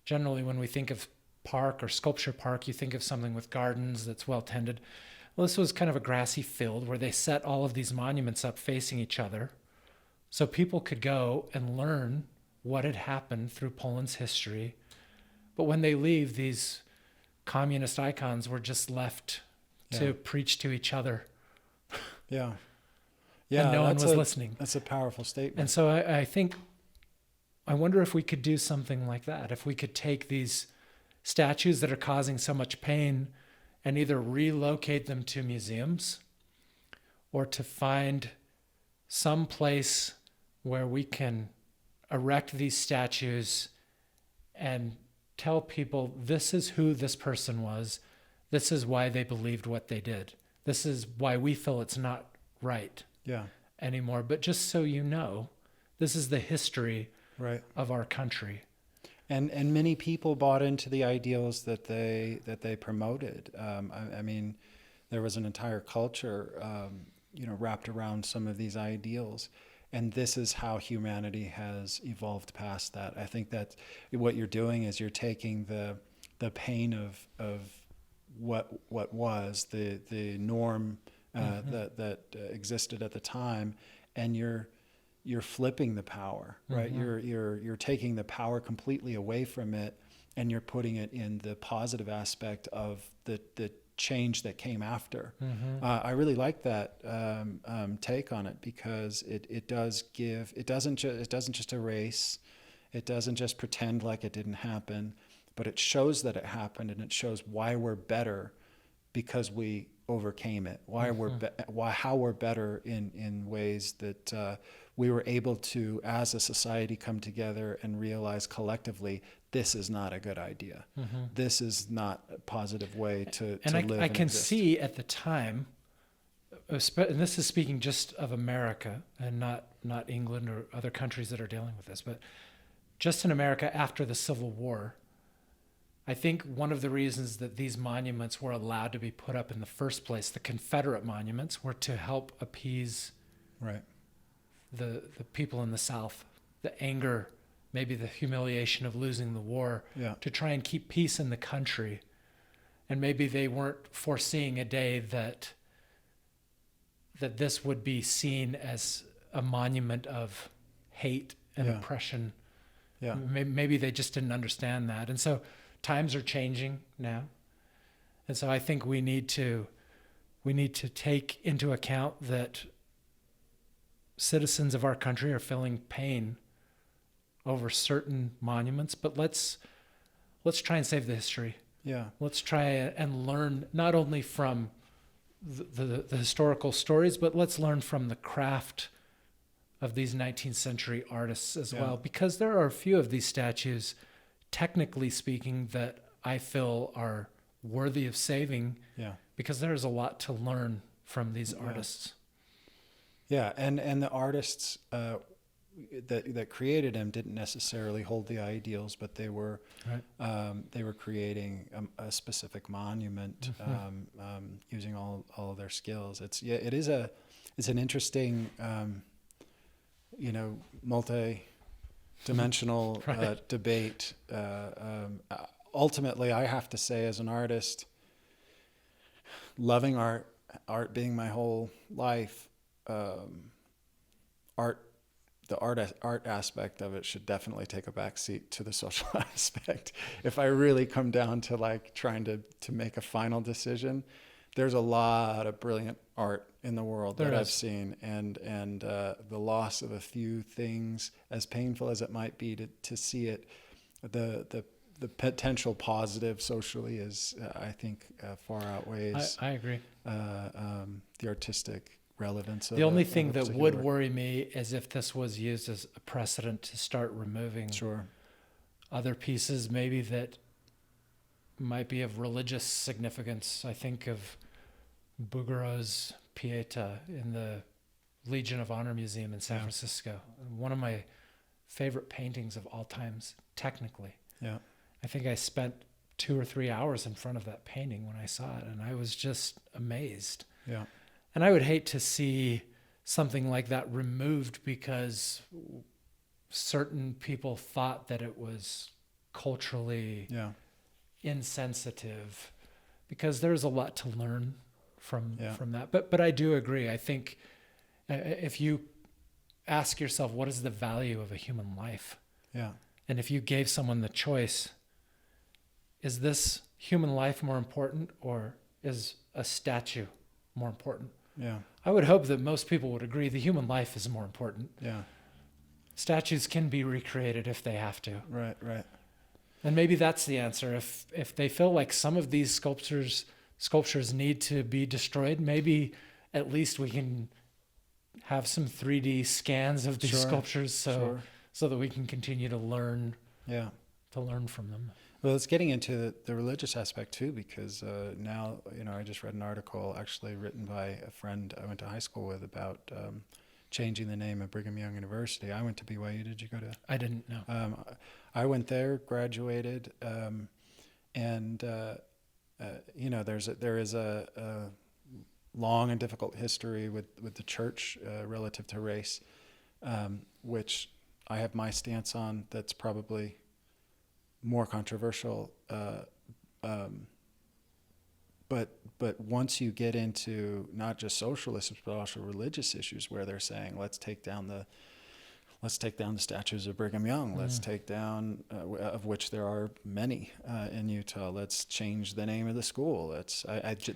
Generally, when we think of park or sculpture park, you think of something with gardens that's well tended. Well, this was kind of a grassy field where they set all of these monuments up facing each other so people could go and learn what had happened through Poland's history. But when they leave, these communist icons were just left to preach to each other. Yeah. And no one was listening. That's a powerful statement. And so I think, I wonder if we could do something like that. If we could take these statues that are causing so much pain and either relocate them to museums or to find some place where we can erect these statues and tell people this is who this person was, this is why they believed what they did, this is why we feel it's not right anymore. But just so you know, this is the history of our country. And many people bought into the ideals that they promoted. I mean, there was an entire culture, wrapped around some of these ideals. And this is how humanity has evolved past that. I think that what you're doing is you're taking the pain of what was the norm that existed at the time, and you're flipping the power, right? You're taking the power completely away from it, and you're putting it in the positive aspect of the change that came after. I really like that take on it, because it doesn't just erase, it doesn't just pretend like it didn't happen, but it shows that it happened, and it shows why we're better because we overcame it. How we're better in ways that we were able to, as a society, come together and realize collectively, this is not a good idea. This is not a positive way to live. I can see at the time, and this is speaking just of America and not England or other countries that are dealing with this, but just in America after the Civil War, I think one of the reasons that these monuments were allowed to be put up in the first place, the Confederate monuments, were to help appease the people in the South, the anger, maybe the humiliation of losing the war, to try and keep peace in the country. And maybe they weren't foreseeing a day that this would be seen as a monument of hate and oppression. Maybe they just didn't understand that. And so times are changing now. And so I think we need to take into account that citizens of our country are feeling pain over certain monuments, but let's try and save the history. Let's try and learn not only from the historical stories, but let's learn from the craft of these 19th century artists as well, because there are a few of these statues, technically speaking, that I feel are worthy of saving, because there's a lot to learn from these artists. And the artists that created them didn't necessarily hold the ideals, but they were creating a specific monument, using all of their skills. It's an interesting multi-dimensional debate. Ultimately, I have to say, as an artist, loving art being my whole life, the art aspect of it should definitely take a backseat to the social aspect. If I really come down to like trying to make a final decision, there's a lot of brilliant art in the world that I've seen, and the loss of a few things, as painful as it might be to see it, the potential positive socially is, I think, far outweighs. I agree. The artistic relevance. The only thing that would worry me is if this was used as a precedent to start removing other pieces, maybe that might be of religious significance. I think of Bugaro's Pieta in the Legion of Honor Museum in San Francisco. One of my favorite paintings of all times, technically. I think I spent 2 or 3 hours in front of that painting when I saw it, and I was just amazed. And I would hate to see something like that removed because certain people thought that it was culturally Yeah. insensitive, because there's a lot to learn from Yeah. that. But I do agree. I think if you ask yourself, what is the value of a human life? Yeah. And if you gave someone the choice, is this human life more important, or is a statue more important? Yeah. I would hope that most people would agree the human life is more important. Yeah. Statues can be recreated if they have to. Right. Right. And maybe that's the answer. If they feel like some of these sculptures need to be destroyed, maybe at least we can have some 3D scans of these Sure, sculptures so sure. that we can continue to learn Yeah. from them. Well, it's getting into the religious aspect too, because now, I just read an article actually written by a friend I went to high school with about changing the name of Brigham Young University. I went to BYU. Did you go to? I didn't know. I went there, graduated, and there is a long and difficult history with the church relative to race, which I have my stance on. That's probably more controversial, but once you get into not just social issues but also religious issues, where they're saying let's take down the statues of Brigham Young, let's take down of which there are many in Utah. Let's change the name of the school.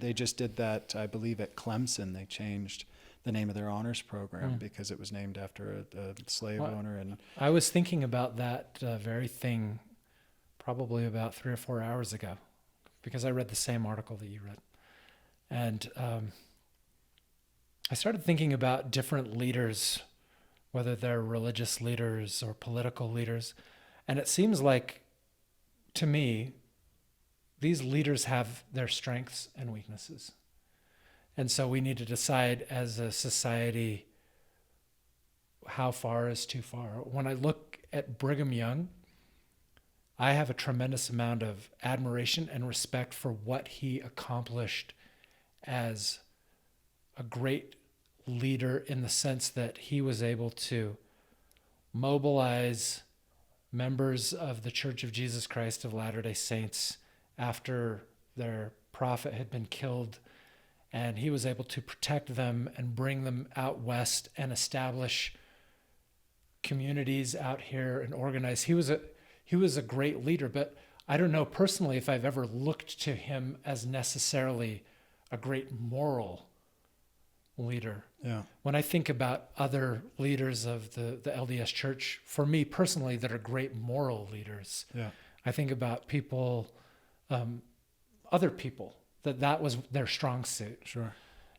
They just did that, I believe, at Clemson. They changed the name of their honors program because it was named after a slave owner. And I was thinking about that very thing probably about 3 or 4 hours ago, because I read the same article that you read. And I started thinking about different leaders, whether they're religious leaders or political leaders. And it seems like, to me, these leaders have their strengths and weaknesses. And so we need to decide as a society how far is too far. When I look at Brigham Young, I have a tremendous amount of admiration and respect for what he accomplished as a great leader, in the sense that he was able to mobilize members of the Church of Jesus Christ of Latter-day Saints after their prophet had been killed, and he was able to protect them and bring them out west and establish communities out here and organize. He was a great leader, but I don't know personally if I've ever looked to him as necessarily a great moral leader. yeah, When I think about other leaders of the LDS Church, for me personally, that are great moral leaders, yeah, I think about people, other people, that was their strong suit. sure,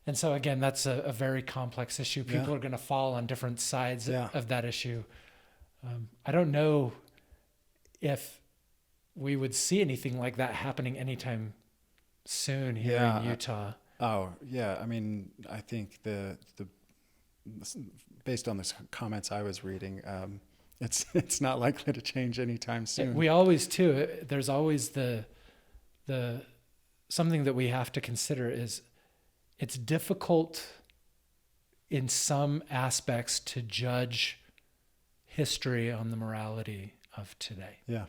And so again, that's a very complex issue. People Yeah. are going to fall on different sides Yeah. of that issue. I don't know if we would see anything like that happening anytime soon here Yeah, in Utah. Oh, yeah. I mean, I think the based on the comments I was reading, it's not likely to change anytime soon. We always too. There's always the something that we have to consider is it's difficult in some aspects to judge history on the morality of today. Yeah,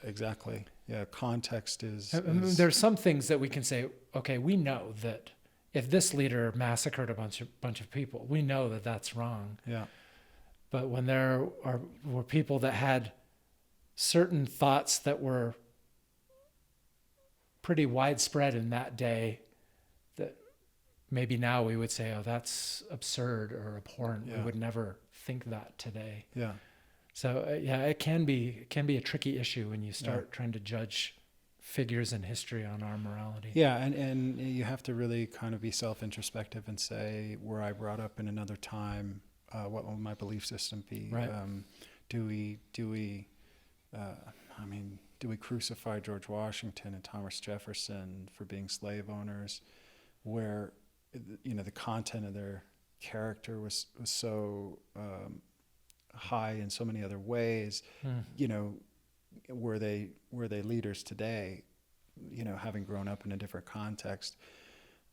exactly. Yeah, context is. There's some things that we can say, okay, we know that if this leader massacred a bunch of people, we know that that's wrong. Yeah, But when there were people that had certain thoughts that were pretty widespread in that day, that maybe now we would say, oh, that's absurd or abhorrent. Yeah. We would never think that today. yeah, So it can be a tricky issue when you start trying to judge figures in history on our morality. yeah, and you have to really kind of be self-introspective and say, were I brought up in another time, what will my belief system be? Right. Do we crucify George Washington and Thomas Jefferson for being slave owners, where the content of their character was so high in so many other ways? Were they leaders today, having grown up in a different context?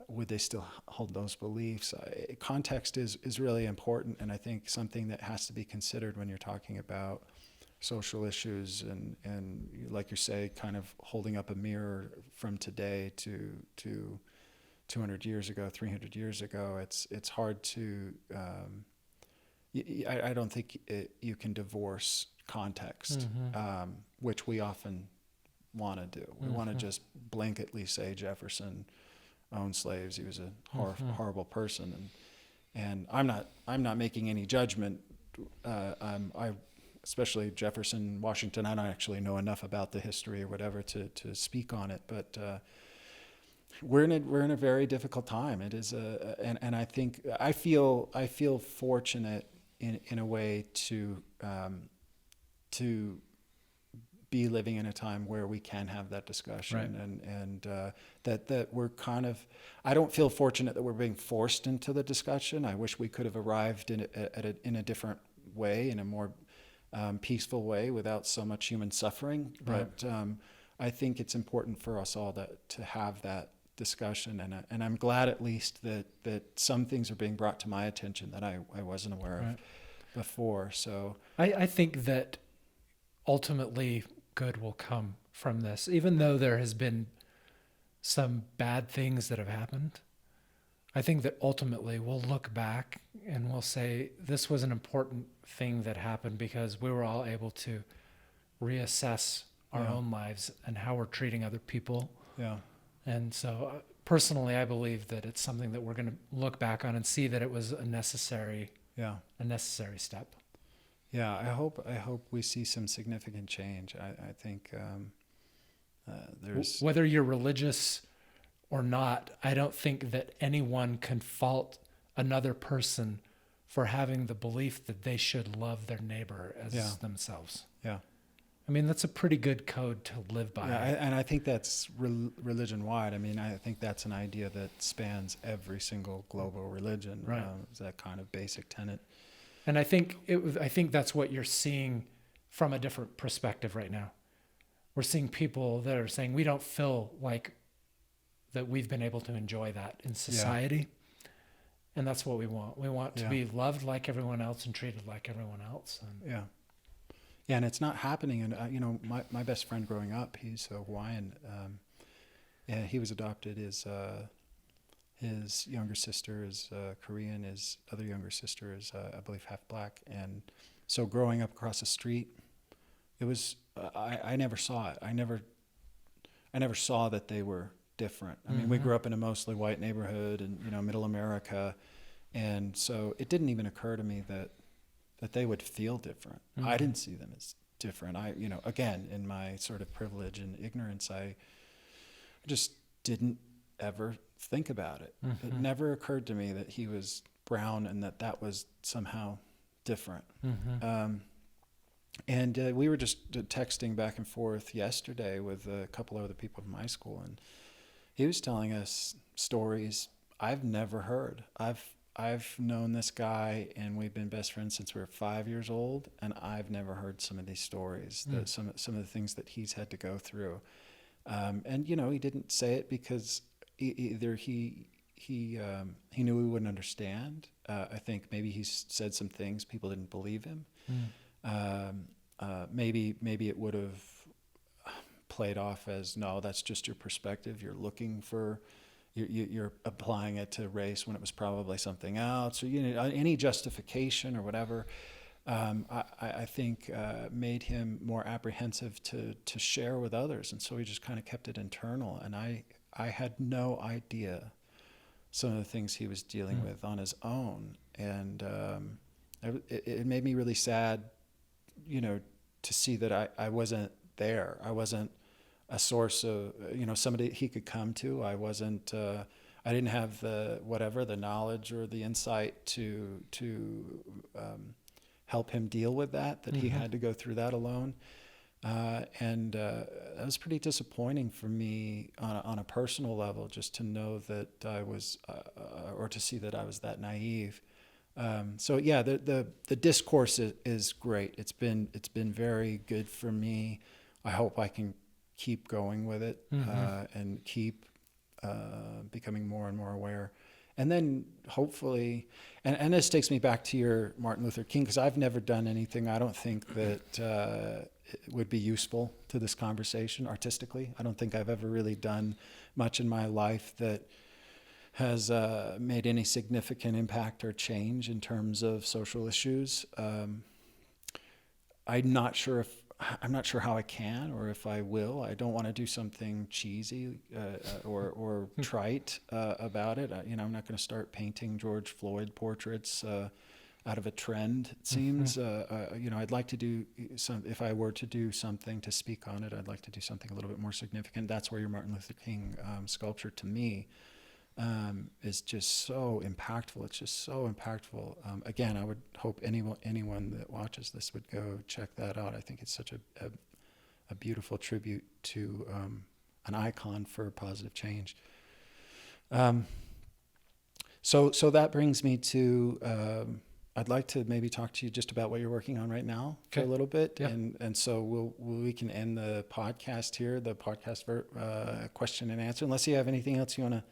Would they still hold those beliefs? Context is really important, and I think something that has to be considered when you're talking about social issues, and like you say, kind of holding up a mirror from today to 200 years ago, 300 years ago. It's hard to. I don't think you can divorce context, which we often want to do. We want to just blanketly say Jefferson owned slaves. He was a horrible person, and I'm not making any judgment. I especially Jefferson, Washington. I don't actually know enough about the history or whatever to speak on it, but we're in a very difficult time. It is and I think I feel fortunate in a way to be living in a time where we can have that discussion, right. and that we're kind of. I don't feel fortunate that we're being forced into the discussion. I wish we could have arrived in a different way, in a more peaceful way, without so much human suffering. Right. But I think it's important for us all to have that discussion, and I'm glad at least that some things are being brought to my attention that I wasn't aware of before. So I think that ultimately good will come from this, even though there has been some bad things that have happened. I think that ultimately we'll look back and we'll say this was an important thing that happened because we were all able to reassess our own lives and how we're treating other people. Yeah. And so personally, I believe that it's something that we're going to look back on and see that it was a necessary step. Yeah, I hope we see some significant change. I think there's whether you're religious or not, I don't think that anyone can fault another person for having the belief that they should love their neighbor as themselves. Yeah. I mean, that's a pretty good code to live by. Yeah, and I think that's religion-wide. I mean, I think that's an idea that spans every single global religion. Right. It's that kind of basic tenet. And I think that's what you're seeing from a different perspective right now. We're seeing people that are saying we don't feel like that we've been able to enjoy that in society. Yeah. And that's what we want. We want to be loved like everyone else and treated like everyone else. And yeah, and it's not happening. And my best friend growing up, he's a Hawaiian. And he was adopted. His younger sister is Korean. His other younger sister is, I believe, half black. And so growing up across the street, it was I never saw it. I never saw that they were different. I mean, we grew up in a mostly white neighborhood and middle America, and so it didn't even occur to me that they would feel different. I didn't see them as different. Again, in my sort of privilege and ignorance, I just didn't ever think about it. It never occurred to me that he was brown and that was somehow different. And we were just texting back and forth yesterday with a couple of other people from my school, and he was telling us stories I've never heard. I've known this guy, and we've been best friends since we were 5 years old, and I've never heard some of these stories, some of the things that he's had to go through. And he didn't say it because either he knew we wouldn't understand. I think maybe he said some things people didn't believe him. Maybe it would have played off as, no, that's just your perspective. You're looking for, you're applying it to race when it was probably something else, or any justification or whatever. I think made him more apprehensive to share with others, and so he just kind of kept it internal. And I had no idea some of the things he was dealing with on his own, and it made me really sad, to see that I wasn't there. I wasn't a source of, somebody he could come to. I wasn't. I didn't have the knowledge or the insight to help him deal with that he had to go through that alone. And that was pretty disappointing for me on a personal level, just to know that I was, or to see that I was that naive. So yeah, the discourse is great. It's been very good for me. I hope I can keep going with it and keep becoming more and more aware. and then hopefully, and this takes me back to your Martin Luther King, because I've never done anything I don't think that it would be useful to this conversation artistically. I don't think I've ever really done much in my life that has made any significant impact or change in terms of social issues. I'm not sure how I can or if I will. I don't want to do something cheesy or trite about it. I'm not going to start painting George Floyd portraits out of a trend, it seems. I'd like to do if I were to do something to speak on it, I'd like to do something a little bit more significant. That's where your Martin Luther King sculpture, to me, is just so impactful. It's just so impactful. Again, I would hope anyone that watches this would go check that out. I think it's such a beautiful tribute to an icon for positive change. So that brings me to I'd like to maybe talk to you just about what you're working on right now for a little bit, yeah. and so we can end the podcast here, the podcast question and answer, unless you have anything else you want to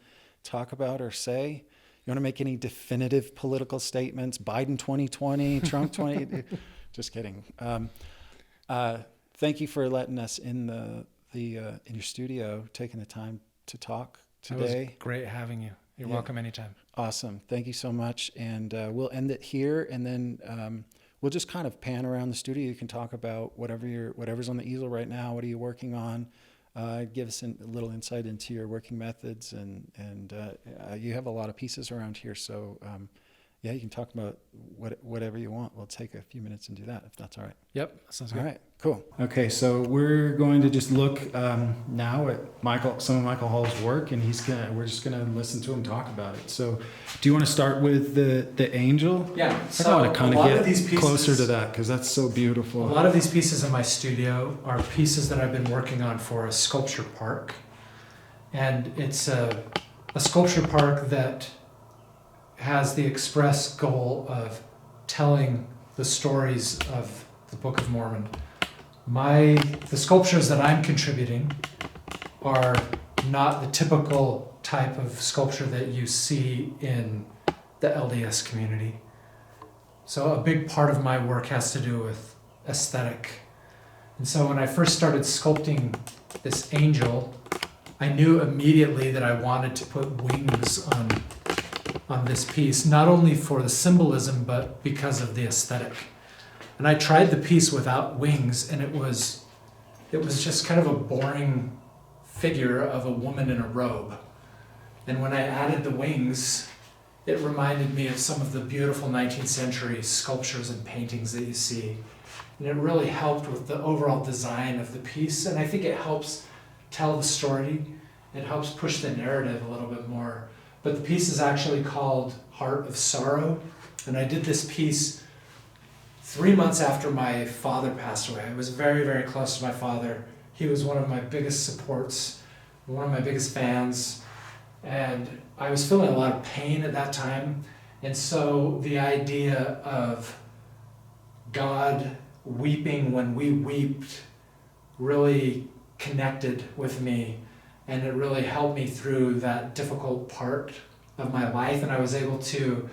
talk about or say. You want to make any definitive political statements? Biden 2020, Trump 20? Just kidding. Thank you for letting us in in your studio, taking the time to talk today. It was great having you. You're welcome anytime. Awesome. Thank you so much. And we'll end it here, and then we'll just kind of pan around the studio. You can talk about whatever's on the easel right now. What are you working on? Give us a little insight into your working methods, and you have a lot of pieces around here. So you can talk about whatever you want. We'll take a few minutes and do that, if that's all right. Yep, that sounds good. All right, cool. Okay, so we're going to just look now at some of Michael Hall's work, and we're just gonna listen to him talk about it. So, do you want to start with the angel? Yeah. I want to kind of get closer to that because that's so beautiful. A lot of these pieces in my studio are pieces that I've been working on for a sculpture park, and it's a sculpture park that has the express goal of telling the stories of the Book of Mormon. The sculptures that I'm contributing are not the typical type of sculpture that you see in the LDS community. So a big part of my work has to do with aesthetic. And so when I first started sculpting this angel, I knew immediately that I wanted to put wings on this piece, not only for the symbolism, but because of the aesthetic. And I tried the piece without wings, and it was just kind of a boring figure of a woman in a robe. And when I added the wings, it reminded me of some of the beautiful 19th century sculptures and paintings that you see. And it really helped with the overall design of the piece, and I think it helps tell the story. It helps push the narrative a little bit more. But the piece is actually called Heart of Sorrow, and I did this piece 3 months after my father passed away. I was very, very close to my father. He was one of my biggest supports, one of my biggest fans, and I was feeling a lot of pain at that time. And so the idea of God weeping when we wept really connected with me, and it really helped me through that difficult part of my life, and I was able to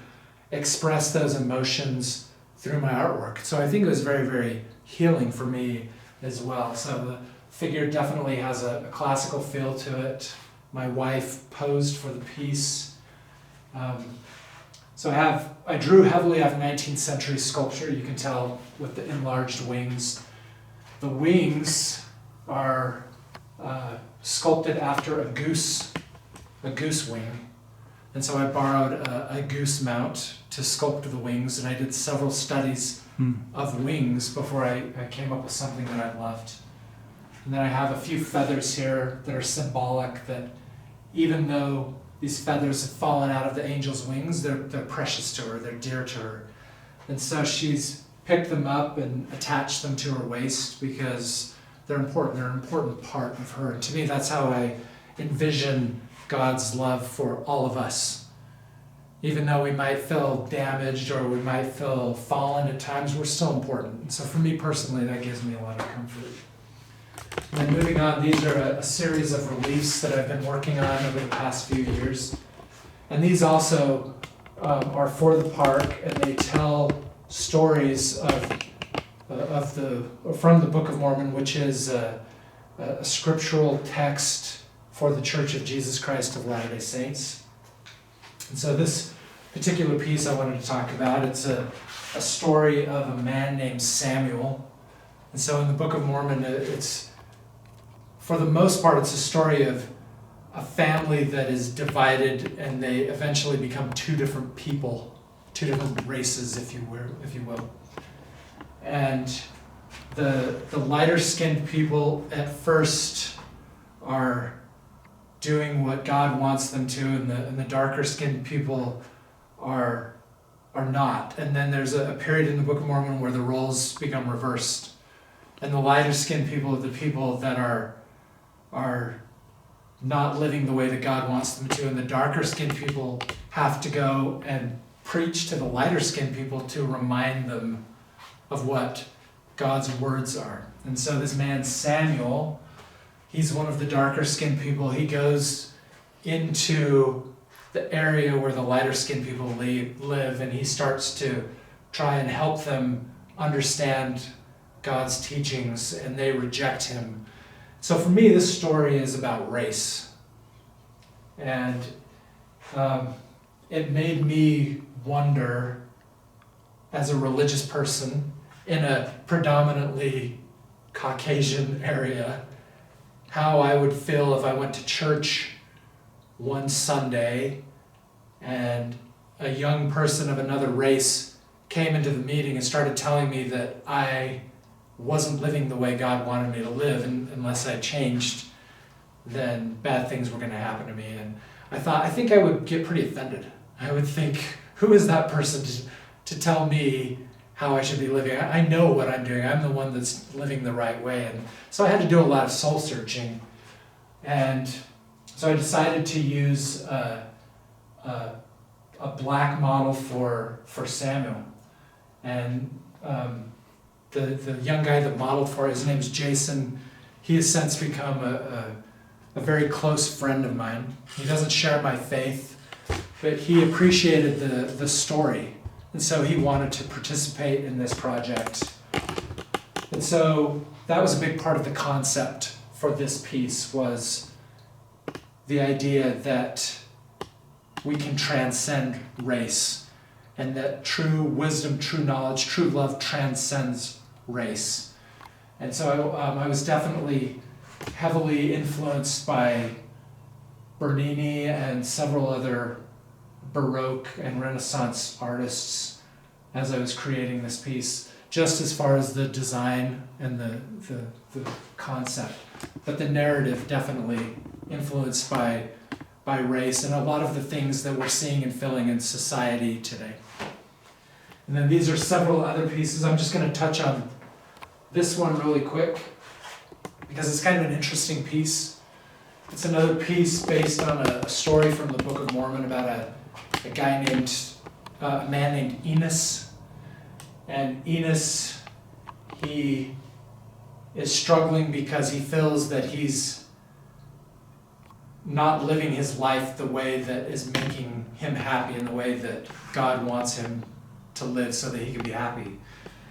express those emotions through my artwork. So I think it was very, very healing for me as well. So the figure definitely has a classical feel to it. My wife posed for the piece. So I drew heavily off 19th century sculpture. You can tell with the enlarged wings. The wings are sculpted after a goose wing. And so I borrowed a goose mount to sculpt the wings, and I did several studies of wings before I came up with something that I loved. And then I have a few feathers here that are symbolic, that even though these feathers have fallen out of the angel's wings, they're precious to her, they're dear to her. And so she's picked them up and attached them to her waist because they're important. They're an important part of her. And to me, that's how I envision God's love for all of us. Even though we might feel damaged or we might feel fallen at times, we're still important. And so for me personally, that gives me a lot of comfort. And then moving on, these are a series of reliefs that I've been working on over the past few years. And these also are for the park, and they tell stories from the Book of Mormon, which is a scriptural text for the Church of Jesus Christ of Latter-day Saints. And so this particular piece I wanted to talk about, it's a story of a man named Samuel. And so in the Book of Mormon, it's, for the most part, it's a story of a family that is divided, and they eventually become two different people, two different races, if you will. And the lighter-skinned people at first are doing what God wants them to, and the darker-skinned people are not. And then there's a period in the Book of Mormon where the roles become reversed, and the lighter-skinned people are the people that are not living the way that God wants them to, and the darker-skinned people have to go and preach to the lighter-skinned people to remind them of what God's words are. And so this man Samuel, he's one of the darker-skinned people. He goes into the area where the lighter-skinned people live, and he starts to try and help them understand God's teachings, and they reject him. So for me, this story is about race. And it made me wonder, as a religious person in a predominantly Caucasian area, how I would feel if I went to church one Sunday and a young person of another race came into the meeting and started telling me that I wasn't living the way God wanted me to live, and unless I changed, then bad things were going to happen to me. And I think I would get pretty offended. I would think, who is that person to tell me how I should be living? I know what I'm doing. I'm the one that's living the right way. And so I had to do a lot of soul searching. And so I decided to use a black model for Samuel. And the young guy that modeled for it, his name's Jason. He has since become a very close friend of mine. He doesn't share my faith, but he appreciated the story. And so he wanted to participate in this project. And so that was a big part of the concept for this piece, was the idea that we can transcend race, and that true wisdom, true knowledge, true love transcends race. And so I was definitely heavily influenced by Bernini and several other Baroque and Renaissance artists as I was creating this piece, just as far as the design and the concept. But the narrative definitely influenced by race and a lot of the things that we're seeing and feeling in society today. And then these are several other pieces. I'm just going to touch on this one really quick because it's kind of an interesting piece. It's another piece based on a story from the Book of Mormon about a man named Enos. And Enos, he is struggling because he feels that he's not living his life the way that is making him happy and the way that God wants him to live so that he can be happy.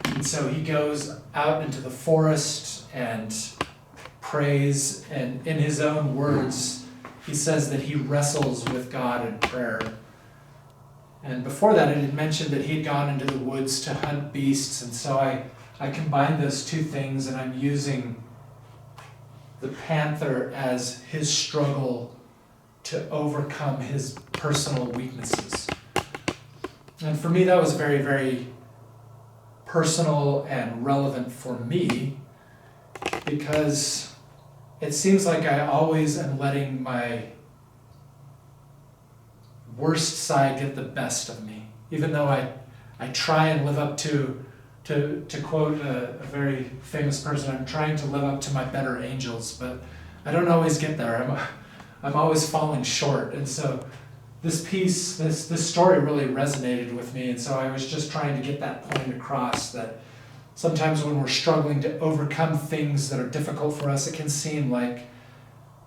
And so he goes out into the forest and prays, and in his own words, he says that he wrestles with God in prayer. And before that, it had mentioned that he had gone into the woods to hunt beasts, and so I combined those two things, and I'm using the panther as his struggle to overcome his personal weaknesses. And for me, that was very, very personal and relevant for me, because it seems like I always am letting my worst side get the best of me, even though I try and live up to quote a very famous person, I'm trying to live up to my better angels, but I don't always get there. I'm always falling short. And so this piece, this story really resonated with me, and so I was just trying to get that point across, that sometimes when we're struggling to overcome things that are difficult for us, it can seem like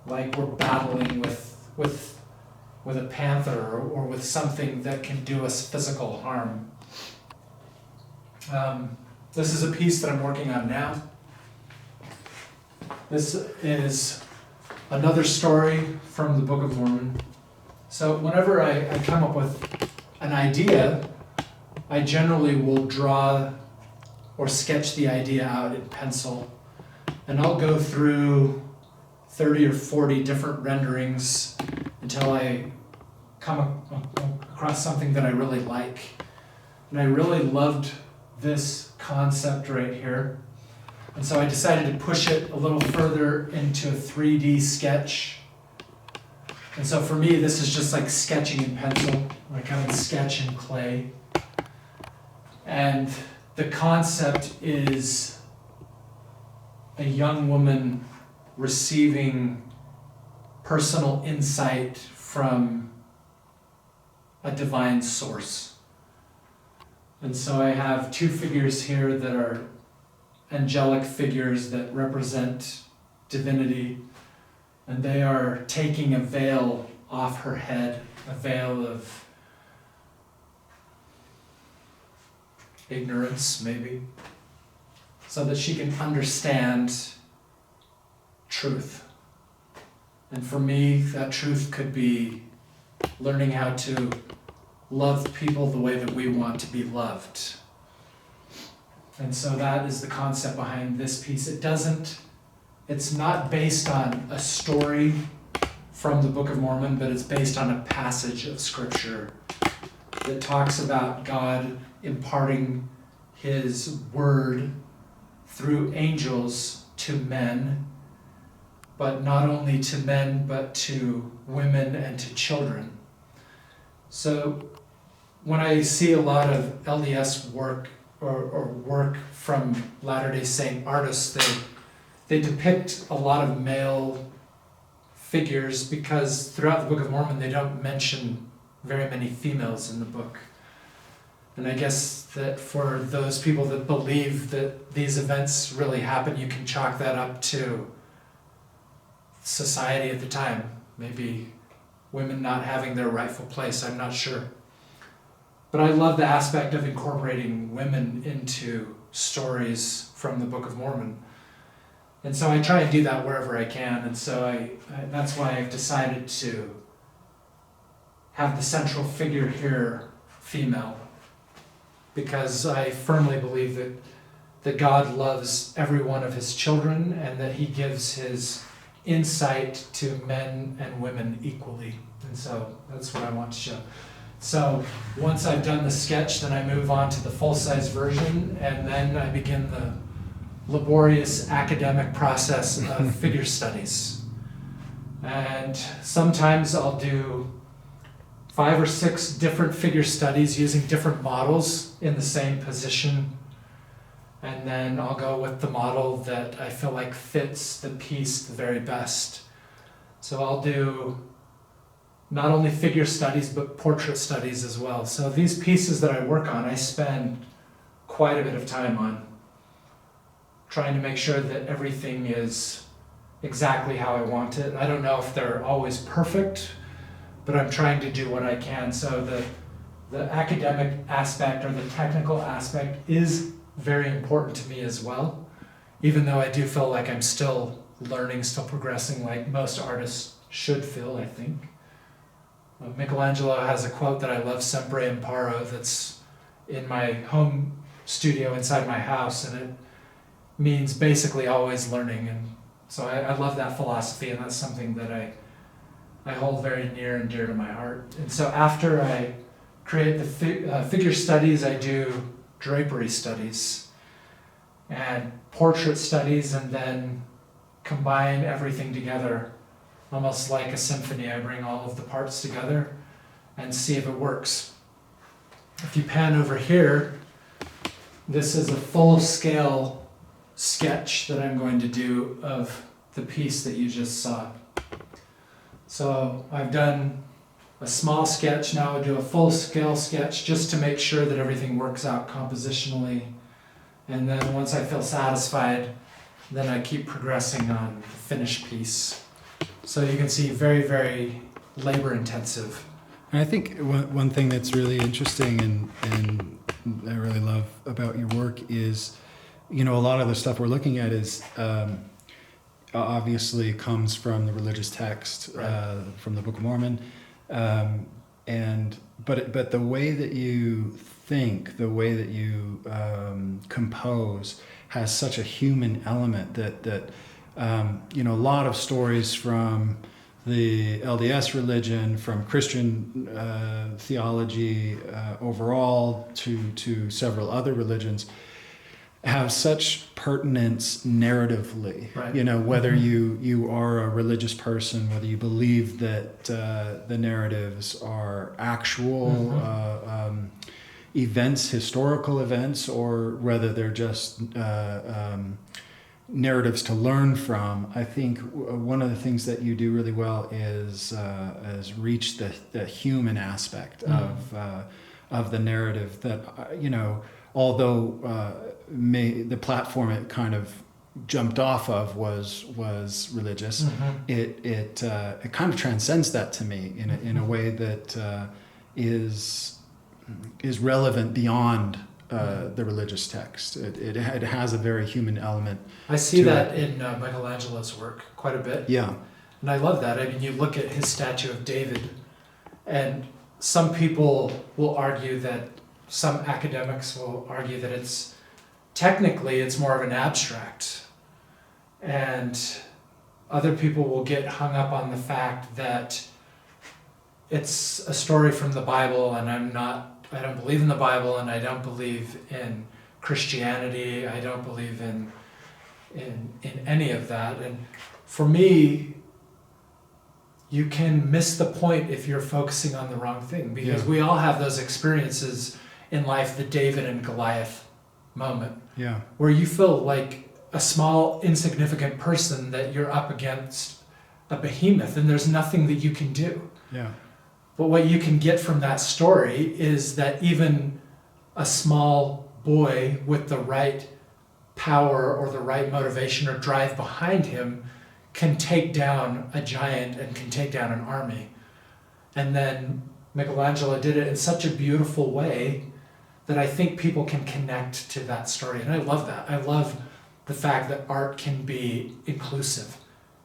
we're battling with with a panther or with something that can do us physical harm. This is a piece that I'm working on now. This is another story from the Book of Mormon. So whenever I come up with an idea, I generally will draw or sketch the idea out in pencil. And I'll go through 30 or 40 different renderings until I come across something that I really like. And I really loved this concept right here. And so I decided to push it a little further into a 3D sketch. And so for me, this is just like sketching in pencil, like I would sketch in clay. And the concept is a young woman receiving personal insight from a divine source. And so I have two figures here that are angelic figures that represent divinity, and they are taking a veil off her head, a veil of ignorance, maybe, so that she can understand truth. And for me, that truth could be learning how to love people the way that we want to be loved. And so that is the concept behind this piece. It's not based on a story from the Book of Mormon, but it's based on a passage of Scripture that talks about God imparting His word through angels to men, but not only to men, but to women and to children. So when I see a lot of LDS work or work from Latter-day Saint artists, they depict a lot of male figures because throughout the Book of Mormon they don't mention very many females in the book. And I guess that for those people that believe that these events really happen, you can chalk that up to society at the time. Maybe women not having their rightful place, I'm not sure. But I love the aspect of incorporating women into stories from the Book of Mormon. And so I try and do that wherever I can. And so that's why I've decided to have the central figure here female, because I firmly believe that God loves every one of His children and that He gives His insight to men and women equally. And so that's what I want to show. So once I've done the sketch, then I move on to the full-size version, and then I begin the laborious academic process of figure studies. And sometimes I'll do 5 or 6 different figure studies using different models in the same position. And then I'll go with the model that I feel like fits the piece the very best. So I'll do not only figure studies, but portrait studies as well. So these pieces that I work on, I spend quite a bit of time on, trying to make sure that everything is exactly how I want it. I don't know if they're always perfect, but I'm trying to do what I can. So the academic aspect or the technical aspect is very important to me as well, even though I do feel like I'm still learning, still progressing, like most artists should feel, I think. Michelangelo has a quote that I love, Sempre Imparo, that's in my home studio inside my house, and it means basically always learning. And so I love that philosophy, and that's something that I hold very near and dear to my heart. And so after I create the figure studies, I do drapery studies and portrait studies, and then combine everything together almost like a symphony. I bring all of the parts together and see if it works. If you pan over here, this is a full-scale sketch that I'm going to do of the piece that you just saw. So I've done a small sketch, now I do a full-scale sketch just to make sure that everything works out compositionally. And then once I feel satisfied, then I keep progressing on the finished piece. So you can see very, very labor intensive. And I think one thing that's really interesting and I really love about your work is, a lot of the stuff we're looking at is obviously comes from the religious text, Right. from the Book of Mormon, but the way that you think, the way that you compose, has such a human element that a lot of stories from the LDS religion, from Christian theology overall to several other religions, have such pertinence narratively. Right. Whether you are a religious person, whether you believe that the narratives are actual events, historical events, or whether they're just narratives to learn from. I think one of the things that you do really well is reach the human aspect of the narrative. That although the platform it kind of jumped off of was religious, it kind of transcends that to me in a way that is relevant beyond the religious text. It has a very human element. I see that in Michelangelo's work quite a bit. Yeah. And I love that. I mean, you look at his statue of David, and some people will argue that, some academics will argue that it's more of an abstract. And other people will get hung up on the fact that it's a story from the Bible, and I don't believe in the Bible, and I don't believe in Christianity. I don't believe in any of that. And for me, you can miss the point if you're focusing on the wrong thing, because we all have those experiences in life, the David and Goliath moment, where you feel like a small, insignificant person, that you're up against a behemoth and there's nothing that you can do. Yeah. But what you can get from that story is that even a small boy with the right power or the right motivation or drive behind him can take down a giant and can take down an army. And then Michelangelo did it in such a beautiful way that I think people can connect to that story. And I love that. I love the fact that art can be inclusive.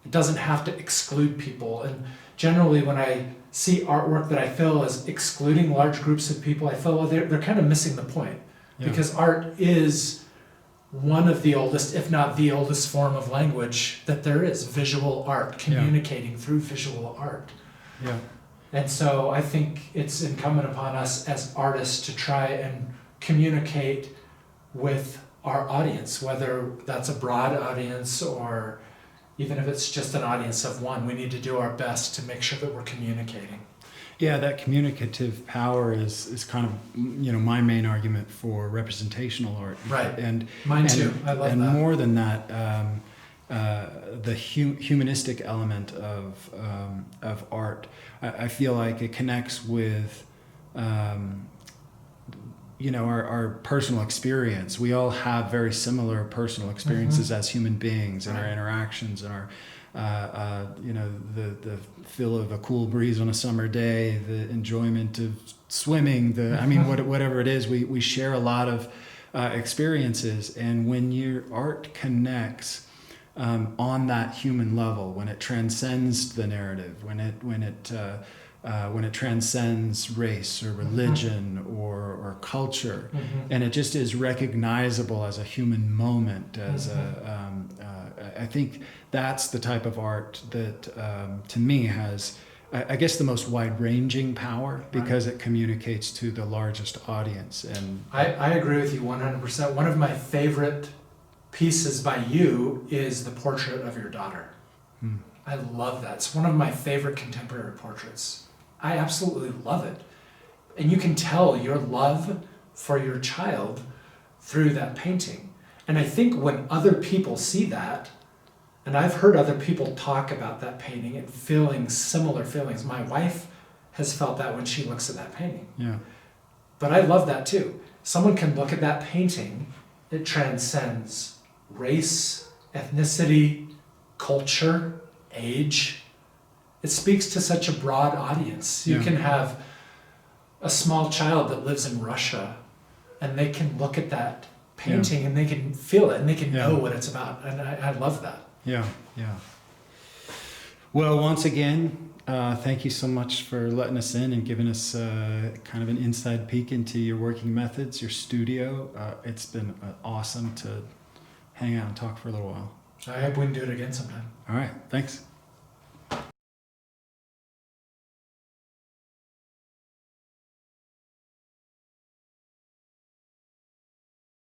It doesn't have to exclude people. And generally when I see artwork that I feel is excluding large groups of people, I feel, well, they're kind of missing the point. Because art is one of the oldest, if not the oldest form of language that there is, visual art, communicating through visual art. Yeah. And so I think it's incumbent upon us as artists to try and communicate with our audience, whether that's a broad audience or even if it's just an audience of one. We need to do our best to make sure that we're communicating. Yeah, that communicative power is kind of my main argument for representational art. Right. And mine too. I love and that. And more than that, the humanistic element of art, I feel like it connects with our personal experience. We all have very similar personal experiences as human beings, and our interactions and our the feel of a cool breeze on a summer day, the enjoyment of swimming, whatever it is, we share a lot of experiences. And when your art connects on that human level, when it transcends the narrative, when it transcends race or religion or culture, and it just is recognizable as a human moment, I think that's the type of art that, to me, has, I guess, the most wide-ranging power, because it communicates to the largest audience. And I agree with you 100%. One of my favorite pieces by you is the portrait of your daughter. I love that. It's one of my favorite contemporary portraits. I absolutely love it. And you can tell your love for your child through that painting. And I think when other people see that, and I've heard other people talk about that painting and feeling similar feelings. My wife has felt that when she looks at that painting. Yeah. But I love that too. Someone can look at that painting, it transcends race, ethnicity, culture, age. it speaks to such a broad audience. You Yeah. can have a small child that lives in Russia, and they can look at that painting and they can feel it and they can Yeah. know what it's about. And I love that. Yeah, yeah. Well, once again, thank you so much for letting us in and giving us kind of an inside peek into your working methods, your studio. It's been awesome to hang out and talk for a little while. I hope we can do it again sometime. All right, thanks.